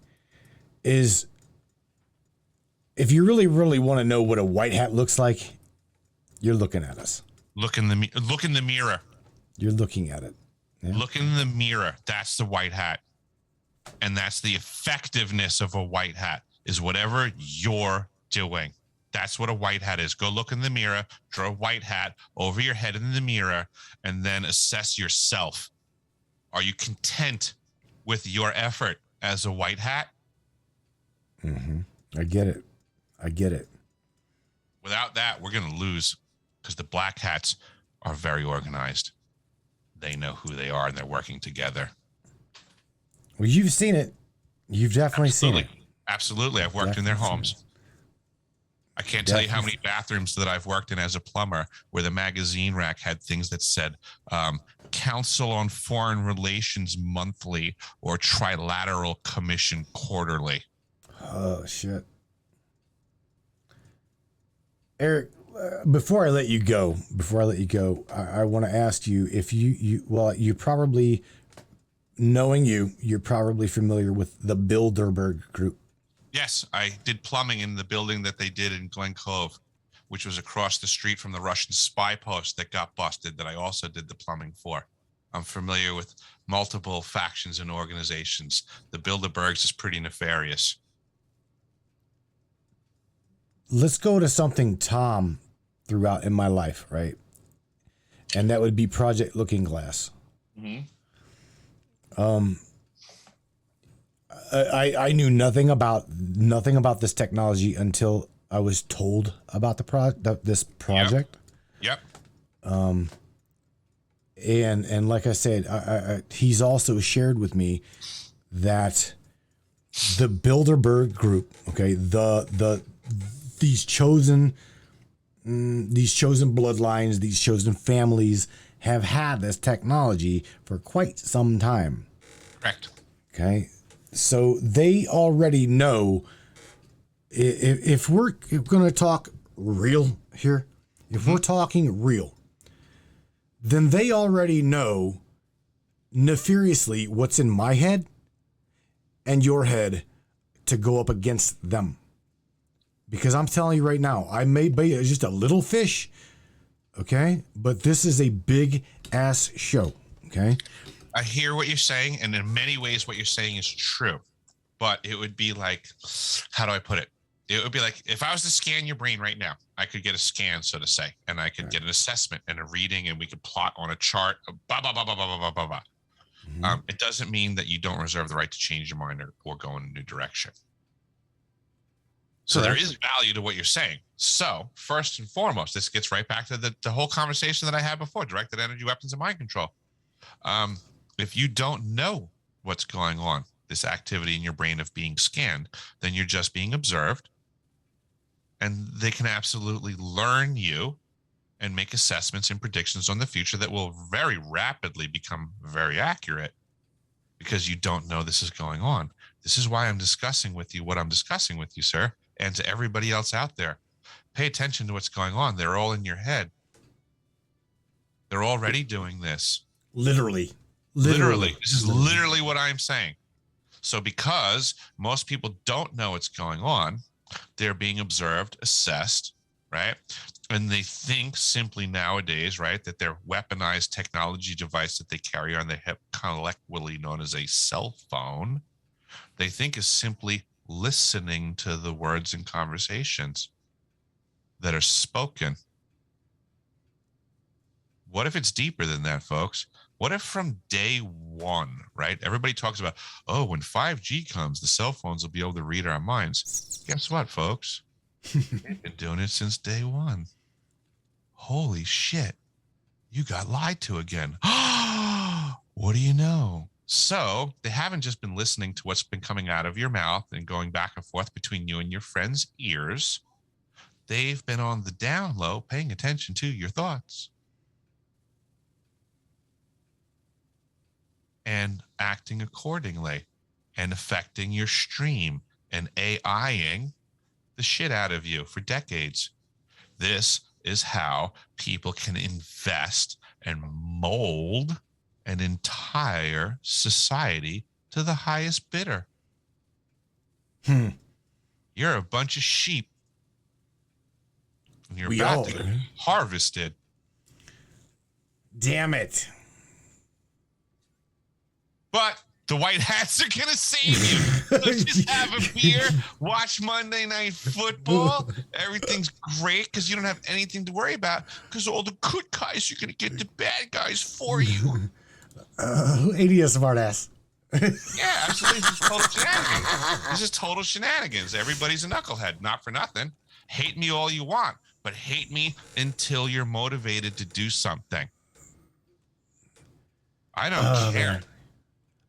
is if you really want to know what a white hat looks like, you're looking at us. Look in the mirror. You're looking at it. Yeah. Look in the mirror. That's the white hat. And that's the effectiveness of a white hat, is whatever you're doing. That's what a white hat is. Go look in the mirror, draw a white hat over your head in the mirror, and then assess yourself. Are you content with your effort as a white hat? Mm-hmm. I get it. Without that, we're going to lose, because the black hats are very organized. They know who they are, and they're working together. Well, you've seen it. You've definitely seen it. Absolutely. I've worked in their homes. I can't tell you how many bathrooms that I've worked in as a plumber where the magazine rack had things that said Council on Foreign Relations Monthly or Trilateral Commission Quarterly. Oh, shit. Eric, before I let you go, I want to ask you if you probably, knowing you're probably familiar with the Bilderberg Group. Yes, I did plumbing in the building that they did in Glen Cove, which was across the street from the Russian spy post that got busted, that I also did the plumbing for. I'm familiar with multiple factions and organizations. The Bilderbergs is pretty nefarious. Let's go to something Tom threw out in my life, right? And that would be Project Looking Glass. Mm-hmm. I knew nothing about this technology until I was told about this project. Yep. And like I said, he's also shared with me that the Bilderberg Group, okay, these chosen bloodlines, these chosen families have had this technology for quite some time. Correct. Okay. So they already know if we're going to talk real here, if we're talking real, then they already know nefariously what's in my head and your head to go up against them. Because I'm telling you right now, I may be just a little fish, okay? But this is a big ass show, okay? I hear what you're saying, and in many ways what you're saying is true. But it would be like, how do I put it? It would be like, if I was to scan your brain right now, I could get a scan, so to say, and I could get an assessment and a reading, and we could plot on a chart, blah, blah, blah, blah, blah, blah, blah, blah. Mm-hmm. It doesn't mean that you don't reserve the right to change your mind or go in a new direction. So there is value to what you're saying. So first and foremost, this gets right back to the whole conversation that I had before, directed energy weapons and mind control. If you don't know what's going on, this activity in your brain of being scanned, then you're just being observed, and they can absolutely learn you and make assessments and predictions on the future that will very rapidly become very accurate, because you don't know this is going on. This is why I'm discussing with you what I'm discussing with you, sir, and to everybody else out there. Pay attention to what's going on. They're all in your head. They're already doing this. Literally. Literally. This is literally what I'm saying. So because most people don't know what's going on, they're being observed, assessed, right? And they think simply nowadays, right, that their weaponized technology device that they carry on their hip, colloquially known as a cell phone, they think is simply listening to the words and conversations that are spoken. What if it's deeper than that, folks? What if from day one, right? Everybody talks about, oh, when 5G comes, the cell phones will be able to read our minds. Guess what, folks? They've been doing it since day one. Holy shit. You got lied to again. What do you know? So they haven't just been listening to what's been coming out of your mouth and going back and forth between you and your friends' ears. They've been on the down low, paying attention to your thoughts and acting accordingly and affecting your stream and AIing the shit out of you for decades. This is how people can invest and mold an entire society to the highest bidder. You're a bunch of sheep. And you're about to get harvested. Damn it. But the white hats are going to save you. So just have a beer, watch Monday Night Football. Everything's great because you don't have anything to worry about because all the good guys are going to get the bad guys for you. 80 smart ass. Yeah, absolutely. This is total shenanigans. This is total shenanigans. Everybody's a knucklehead, not for nothing. Hate me all you want, but hate me until you're motivated to do something. I don't care. Man.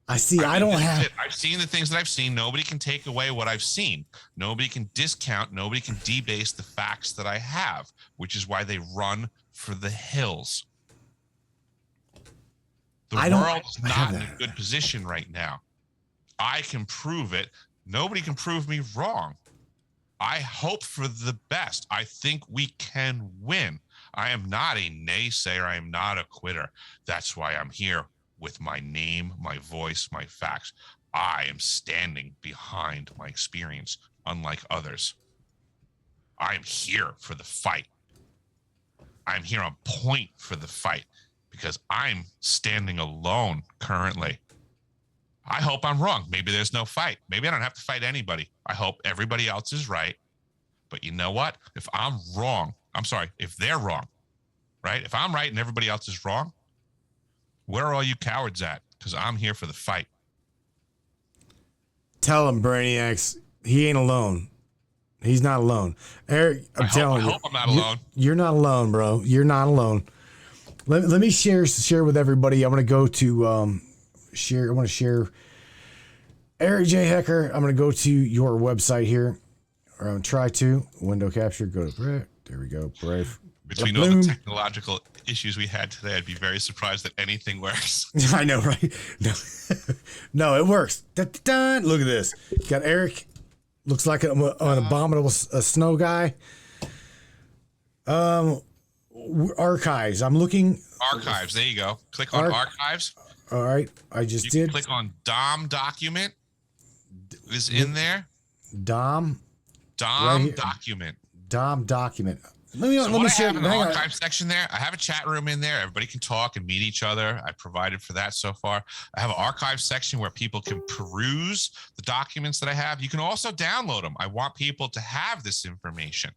I see. I don't have. I've seen the things that I've seen. Nobody can take away what I've seen. Nobody can discount. Nobody can debase the facts that I have, which is why they run for the hills. The world is not in a good position right now. I can prove it. Nobody can prove me wrong. I hope for the best. I think we can win. I am not a naysayer. I am not a quitter. That's why I'm here with my name, my voice, my facts. I am standing behind my experience, unlike others. I am here for the fight. I'm here on point for the fight because I'm standing alone currently. I hope I'm wrong. Maybe there's no fight. Maybe I don't have to fight anybody. I hope everybody else is right. But you know what? If I'm wrong, if they're wrong, right? If I'm right and everybody else is wrong, where are all you cowards at? Because I'm here for the fight. Tell him, Brainiacs, he ain't alone. He's not alone. Eric, I'm telling you. I hope I'm not alone. You're not alone, bro. You're not alone. Let me share with everybody. I'm going to go to share. I want to share Eric J. Hecker. I'm going to go to your website here. Or I'm going to try to. Window capture. Go to Brave. There we go. Brave. Between all the technological issues we had today, I'd be very surprised that anything works. I know, right? No, it works. Dun. Look at this. Got Eric. Looks like an abominable snow guy. Archives. I'm looking. Archives. There you go. Click on archives. All right. I just did. Click on DOM document. Is in there. DOM right document. DOM document. Let me share. I have an archive section there. I have a chat room in there. Everybody can talk and meet each other. I provided for that so far. I have an archive section where people can peruse the documents that I have. You can also download them. I want people to have this information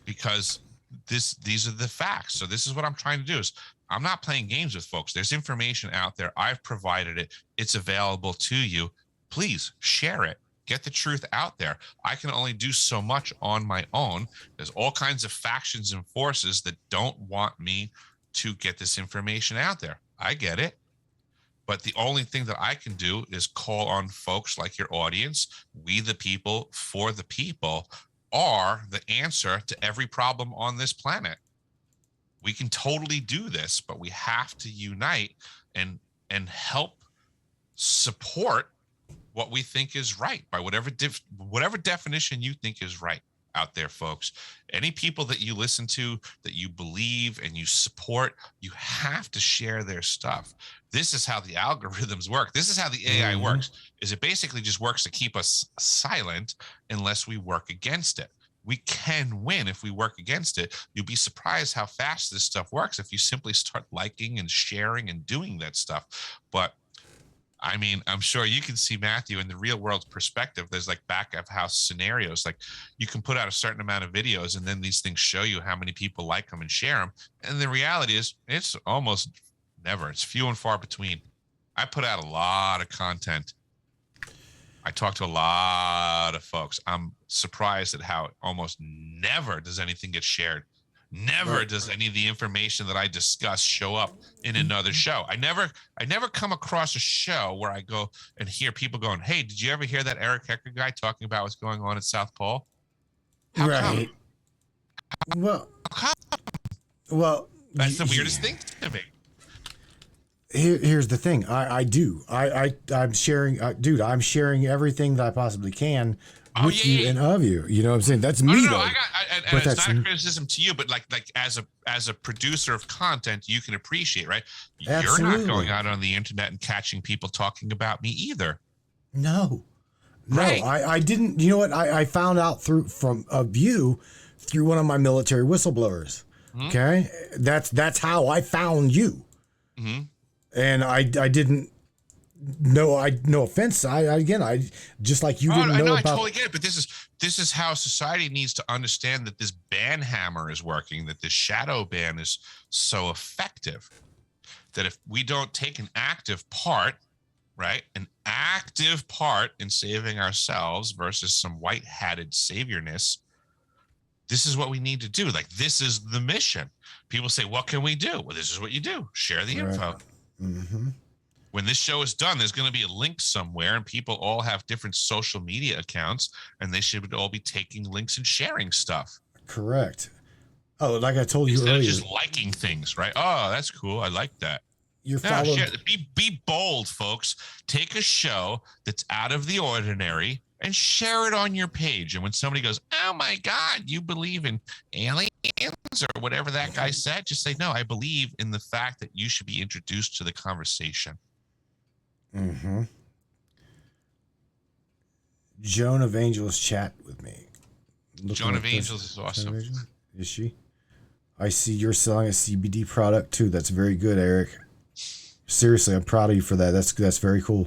because these are the facts. So this is what I'm trying to do is I'm not playing games with folks. There's information out there. I've provided it. It's available to you. Please share it. Get the truth out there. I can only do so much on my own. There's all kinds of factions and forces that don't want me to get this information out there. I get it. But the only thing that I can do is call on folks like your audience. We the people for the people are the answer to every problem on this planet. We can totally do this, but we have to unite and help support what we think is right by whatever definition you think is right. out there, folks. Any people that you listen to, that you believe and you support, you have to share their stuff. This is how the algorithms work. This is how the AI works, is it basically just works to keep us silent unless we work against it. We can win if we work against it. You'll be surprised how fast this stuff works if you simply start liking and sharing and doing that stuff. But I mean, I'm sure you can see, Matthew, in the real world perspective, there's like back of house scenarios. Like you can put out a certain amount of videos and then these things show you how many people like them and share them. And the reality is it's almost never. It's few and far between. I put out a lot of content. I talk to a lot of folks. I'm surprised at how almost never does anything get shared. Never does any of the information that I discuss show up in another show. I never come across a show where I go and hear people going, "Hey, did you ever hear that Eric Hecker guy talking about what's going on at South Pole?" How right. come? Well, That's the weirdest thing to me. Here's the thing. I'm sharing, dude. I'm sharing everything that I possibly can with you and of you. You know what I'm saying? That's me, though. And it's not a criticism to you, but like as a producer of content, you can appreciate, right? Absolutely. You're not going out on the internet and catching people talking about me either. No, Right. I didn't. You know what? I found out through one of my military whistleblowers. Okay, that's how I found you. And I didn't know. No offense. I just like you didn't know I about. totally get it. But this is how society needs to understand that this ban hammer is working. That this shadow ban is so effective. That if we don't take an active part, right, an active part in saving ourselves versus some white-hatted saviorness, this is what we need to do. Like, this is the mission. People say, what can we do? Well, this is what you do. Share the info. When this show is done, there's going to be a link somewhere, and people all have different social media accounts, and they should all be taking links and sharing stuff. Correct. Oh, like I told you Instead earlier. of just liking things, right? Oh, that's cool. I like that. Be bold, folks. Take a show that's out of the ordinary and share it on your page. And when somebody goes, "Oh my God, you believe in aliens," or whatever that guy said, just say, "No, I believe in the fact that you should be introduced to the conversation." Joan of Angels chat with me. Joan of Angels is awesome. Is she? I see you're selling a CBD product too. That's very good, Eric. Seriously, I'm proud of you for that. That's very cool.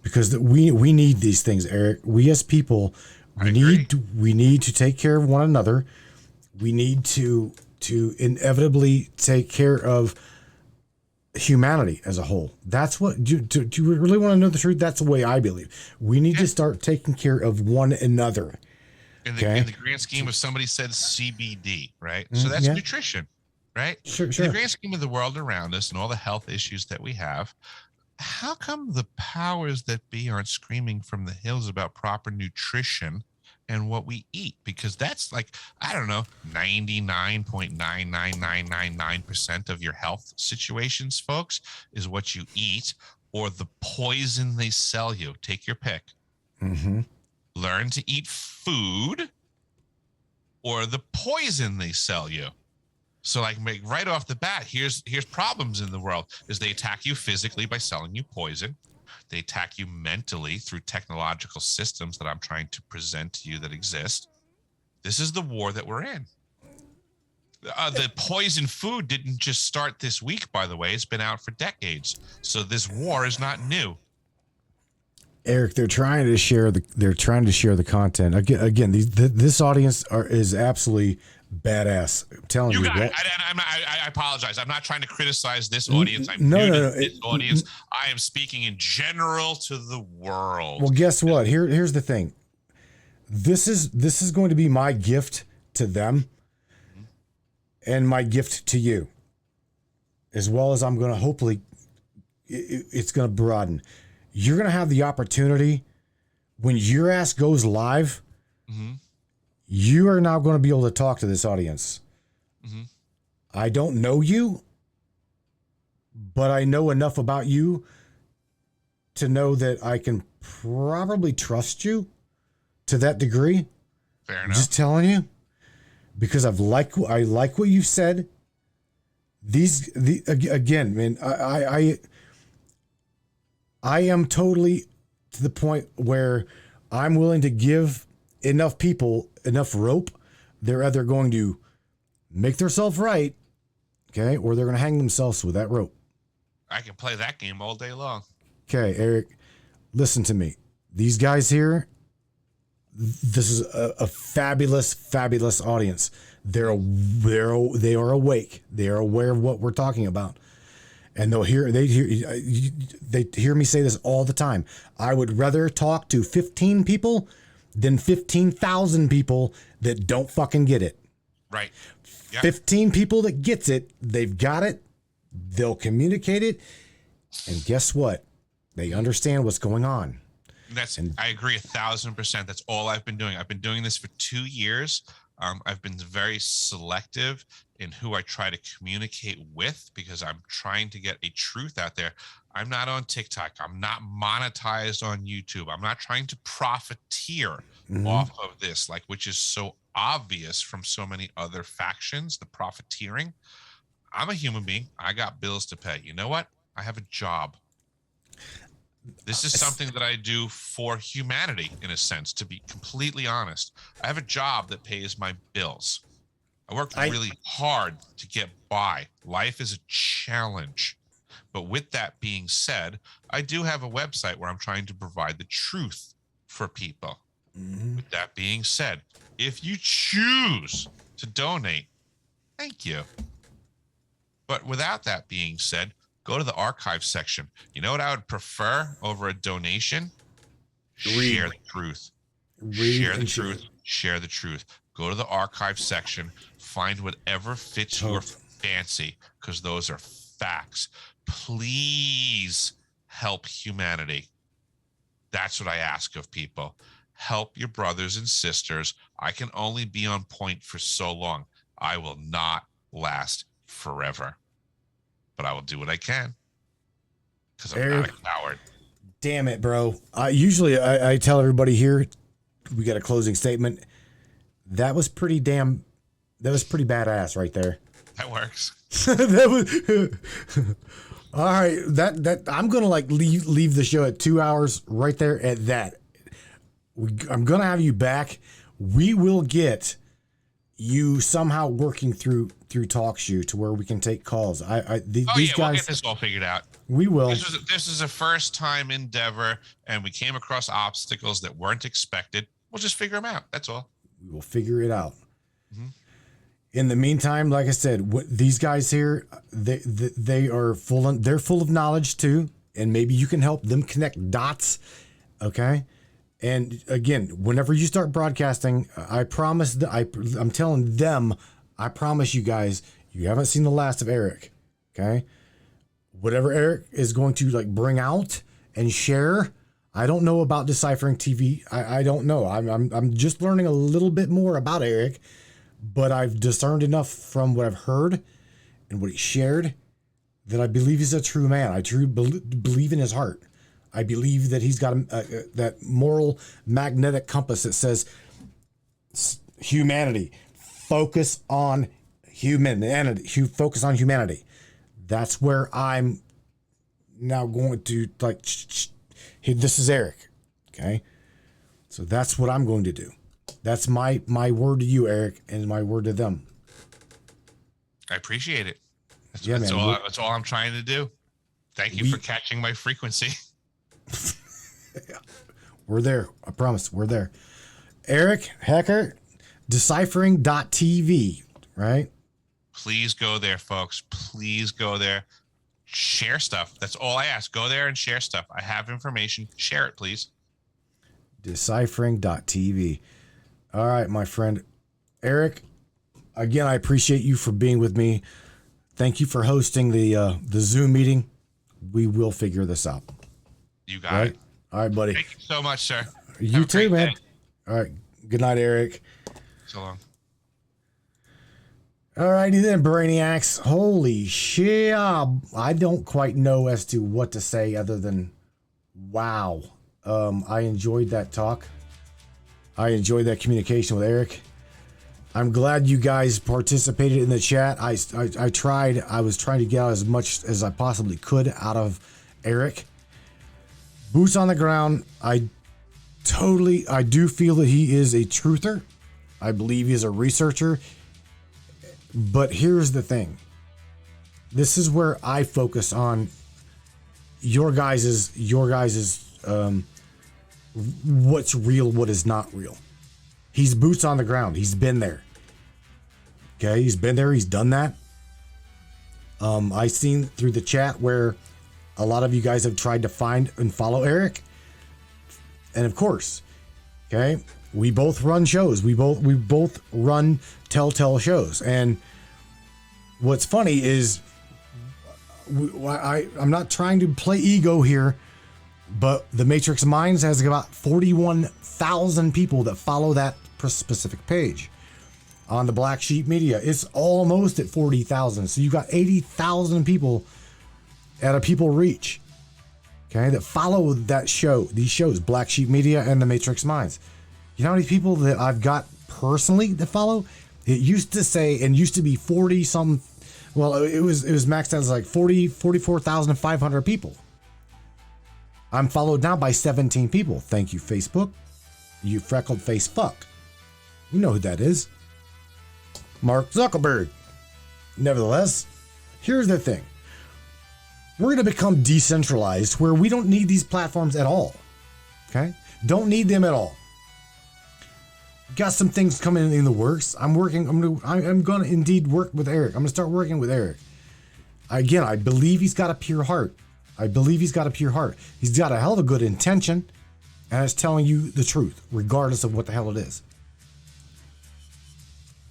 Because we need these things, Eric. We as people, we need to take care of one another. We need to inevitably take care of humanity as a whole. That's what. Do you really want to know the truth? That's the way I believe. We need to start taking care of one another. In the grand scheme of somebody said CBD, right? So that's nutrition, right? Sure. In the grand scheme of the world around us and all the health issues that we have, how come the powers that be aren't screaming from the hills about proper nutrition and what we eat? Because that's like, I don't know, 99.99999% of your health situations, folks, is what you eat or the poison they sell you. Take your pick. Learn to eat food or the poison they sell you. So like right off the bat, here's problems in the world is they attack you physically by selling you poison. They attack you mentally through technological systems that I'm trying to present to you that exist. This is the war that we're in. The poison food didn't just start this week, by the way. It's been out for decades. So this war is not new. Eric, they're trying to share the content. Again, this audience is absolutely badass. I'm telling you. I apologize. I'm not trying to criticize this audience. I'm new to this audience. I am speaking in general to the world. Well, guess what? Here's the thing. This is going to be my gift to them and my gift to you. As well as I'm going to hopefully it's going to broaden. You're going to have the opportunity when your ass goes live. You are now going to be able to talk to this audience. I don't know you, but I know enough about you to know that I can probably trust you to that degree. Fair I'm enough. just telling you, because I like what you've said. Again, man, I am totally to the point where I'm willing to give enough people enough rope. They're either going to make themselves right, okay, or they're going to hang themselves with that rope. I can play that game all day long. Okay, Eric, listen to me. These guys here, this is a fabulous, fabulous audience. They are awake. They are aware of what we're talking about. And they hear me say this all the time. I would rather talk to 15 people than 15,000 people that don't fucking get it. Right. Yep. 15 people that gets it, they've got it, they'll communicate it, and guess what? They understand what's going on. I agree 1,000%. That's all I've been doing. I've been doing this for 2 years. I've been very selective in who I try to communicate with because I'm trying to get a truth out there. I'm not on TikTok. I'm not monetized on YouTube. I'm not trying to profiteer off of this, which is so obvious from so many other factions, the profiteering. I'm a human being. I got bills to pay. You know what? I have a job. This is something that I do for humanity, in a sense, to be completely honest. I have a job that pays my bills. I work really hard to get by. Life is a challenge. But with that being said, I do have a website where I'm trying to provide the truth for people. With that being said, if you choose to donate, thank you. But without that being said, go to the archive section. You know what I would prefer over a donation? Share the truth. Share the truth. Share the truth. Go to the archive section. Find whatever fits your fancy, because those are facts. Please help humanity. That's what I ask of people. Help your brothers and sisters. I can only be on point for so long. I will not last forever. But I will do what I can because I'm not a coward. Damn it, bro. Usually I tell everybody here, we got a closing statement. That was pretty badass right there. That works. All right. That I'm going to leave the show at 2 hours right there at that. I'm going to have you back. We will get you somehow working through TalkShoe to where we can take calls. These guys, we'll get this all figured out. We will. This is a first time endeavor, and we came across obstacles that weren't expected. We'll just figure them out. That's all. We will figure it out. In the meantime, like I said, these guys here, they are they're full of knowledge too, and maybe you can help them connect dots. Okay. And again, whenever you start broadcasting, I promise that I'm telling them, I promise you guys, you haven't seen the last of Eric. Okay. Whatever Eric is going to bring out and share. I don't know about Deciphering TV. I don't know. I'm just learning a little bit more about Eric, but I've discerned enough from what I've heard and what he shared that I believe he's a true man. I truly believe in his heart. I believe that he's got that moral magnetic compass that says humanity, focus on humanity, focus on humanity. That's where I'm now going to this is Eric. Okay. So that's what I'm going to do. That's my word to you, Eric, and my word to them. I appreciate it. That's all I'm trying to do. Thank you for catching my frequency. We're there. I promise. We're there. Eric Hecker, deciphering.tv, right? Please go there, folks. Please go there. Share stuff. That's all I ask. Go there and share stuff. I have information. Share it, please. Deciphering.tv. All right, my friend. Eric, again, I appreciate you for being with me. Thank you for hosting the Zoom meeting. We will figure this out. You got it. All right, buddy. Thank you so much, sir. You too, man. All right. Good night, Eric. So long. All righty then, Brainiacs. Holy shit. I don't quite know as to what to say other than wow. I enjoyed that talk. I enjoyed that communication with Eric. I'm glad you guys participated in the chat. I tried. I was trying to get out as much as I possibly could out of Eric. Boots on the ground. I do feel that he is a truther. I believe he's a researcher. But here's the thing. This is where I focus on your guys's what's real, what is not real. He's boots on the ground. He's been there. Okay, he's been there. He's done that. I seen through the chat where a lot of you guys have tried to find and follow Eric. And of course, okay, we both run shows. We both run telltale shows. And what's funny is I'm not trying to play ego here, but the Matrix Minds has about 41,000 people that follow that specific page. On the Black Sheep Media, it's almost at 40,000. So you got 80,000 people at a people reach, okay, that follow that show, these shows, Black Sheep Media and the Matrix Minds. You know how many people that I've got personally that follow? It used to say, and used to be 40 some, well, it was maxed out as like 44,500 people. I'm followed now by 17 people. Thank you, Facebook. You freckled face fuck. You know who that is. Mark Zuckerberg. Nevertheless, here's the thing. We're going to become decentralized where we don't need these platforms at all. Okay? Don't need them at all. Got some things coming in the works. I'm going to indeed work with Eric. I'm going to start working with Eric. Again, I believe he's got a pure heart. He's got a hell of a good intention, and it's telling you the truth, regardless of what the hell it is.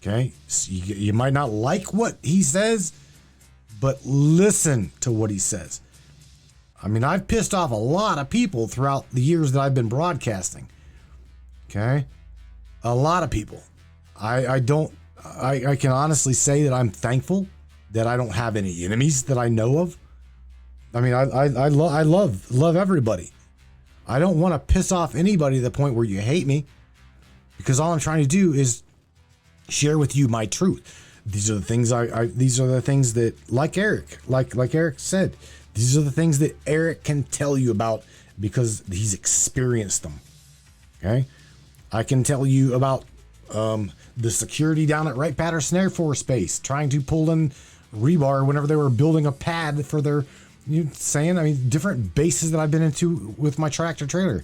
Okay? So you might not like what he says, but listen to what he says. I mean, I've pissed off a lot of people throughout the years that I've been broadcasting. Okay? A lot of people. I can honestly say that I'm thankful that I don't have any enemies that I know of. I mean, I love everybody. I don't want to piss off anybody to the point where you hate me, because all I'm trying to do is share with you my truth. These are the things these are the things that, like Eric said, these are the things that Eric can tell you about because he's experienced them. Okay? I can tell you about the security down at Wright-Patterson Air Force Base trying to pull in rebar whenever they were building a pad for their, different bases that I've been into with my tractor trailer.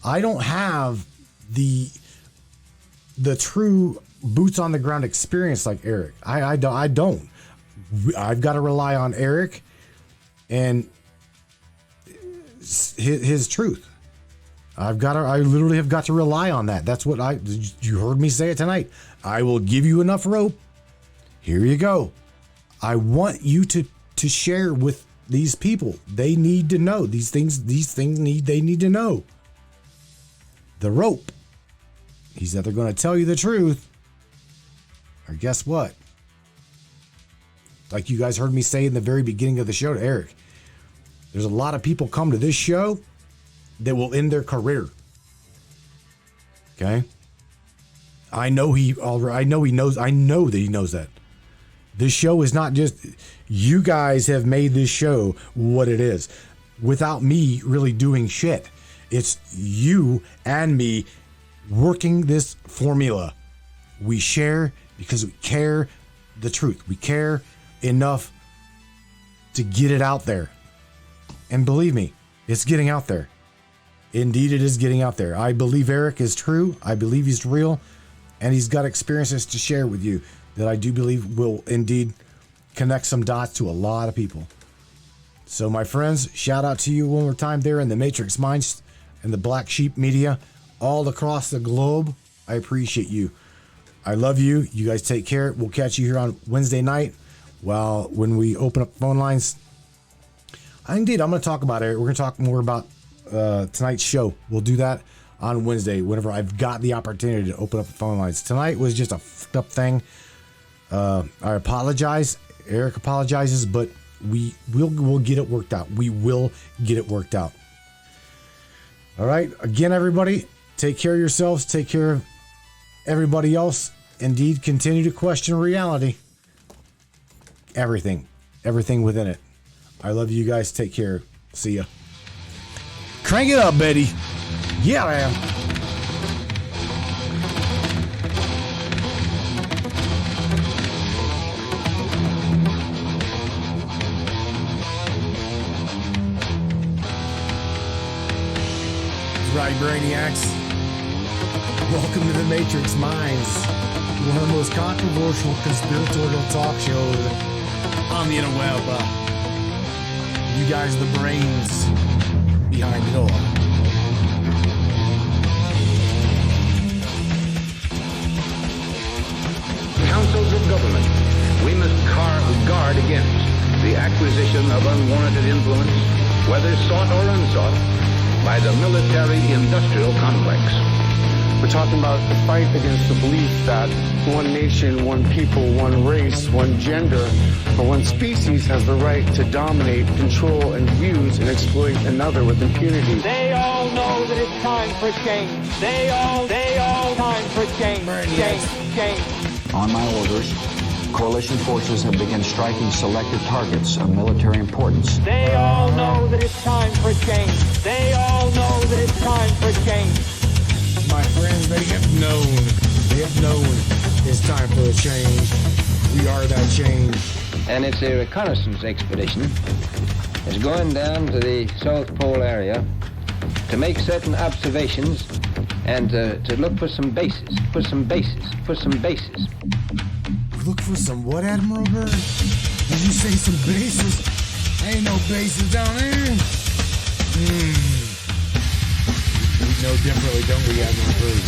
I don't have the true boots on the ground experience like Eric. I don't. I've got to rely on Eric and his truth. I literally have got to rely on that. That's what you heard me say it tonight. I will give you enough rope. Here you go. I want you to share with these people. They need to know these things. They need to know the rope. He's either going to tell you the truth, or guess what? Like you guys heard me say in the very beginning of the show to Eric, there's a lot of people come to this show that will end their career. Okay? I know he knows that. This show is not just, you guys have made this show what it is without me really doing shit. It's you and me working this formula. We share because we care the truth. We care enough to get it out there. And believe me, it's getting out there. Indeed, it is getting out there. I believe Eric is true. I believe he's real. And he's got experiences to share with you that I do believe will indeed connect some dots to a lot of people. So, my friends, shout out to you one more time there in the Matrix Minds and the Black Sheep Media all across the globe. I appreciate you. I love you. You guys take care. We'll catch you here on Wednesday night. Well, when we open up phone lines, indeed, I'm going to talk about it. We're going to talk more about tonight's show. We'll do that on Wednesday whenever I've got the opportunity to open up the phone lines. Tonight was just a fucked up thing. I apologize. Eric apologizes, but we'll get it worked out. We will get it worked out. All right. Again, everybody, Take care of yourselves. Take care of everybody else. Indeed, continue to question reality. Everything within it. I love you guys. Take care. See ya. Crank it up, Betty. Yeah, man. Right, Brainiacs. Welcome to the Matrix Minds, one of the most controversial conspiratorial talk shows on the interweb. You guys are the brains behind it all. Councils of government, we must guard against the acquisition of unwarranted influence, whether sought or unsought, by the military-industrial complex. We're talking about the fight against the belief that one nation, one people, one race, one gender, or one species has the right to dominate, control, and use and exploit another with impunity. They all know that it's time for change. They all time for change. Change. On my orders, coalition forces have begun striking selected targets of military importance. They all know that it's time for change. They all know that it's time for change. My friends, they have known it's time for a change. We are that change. And it's a reconnaissance expedition. It's going down to the South Pole area to make certain observations and to look for some bases. For some bases. Look for some what, Admiral Byrd? Did you say some bases? Ain't no bases down there. We know differently, don't we, Admiral Byrd?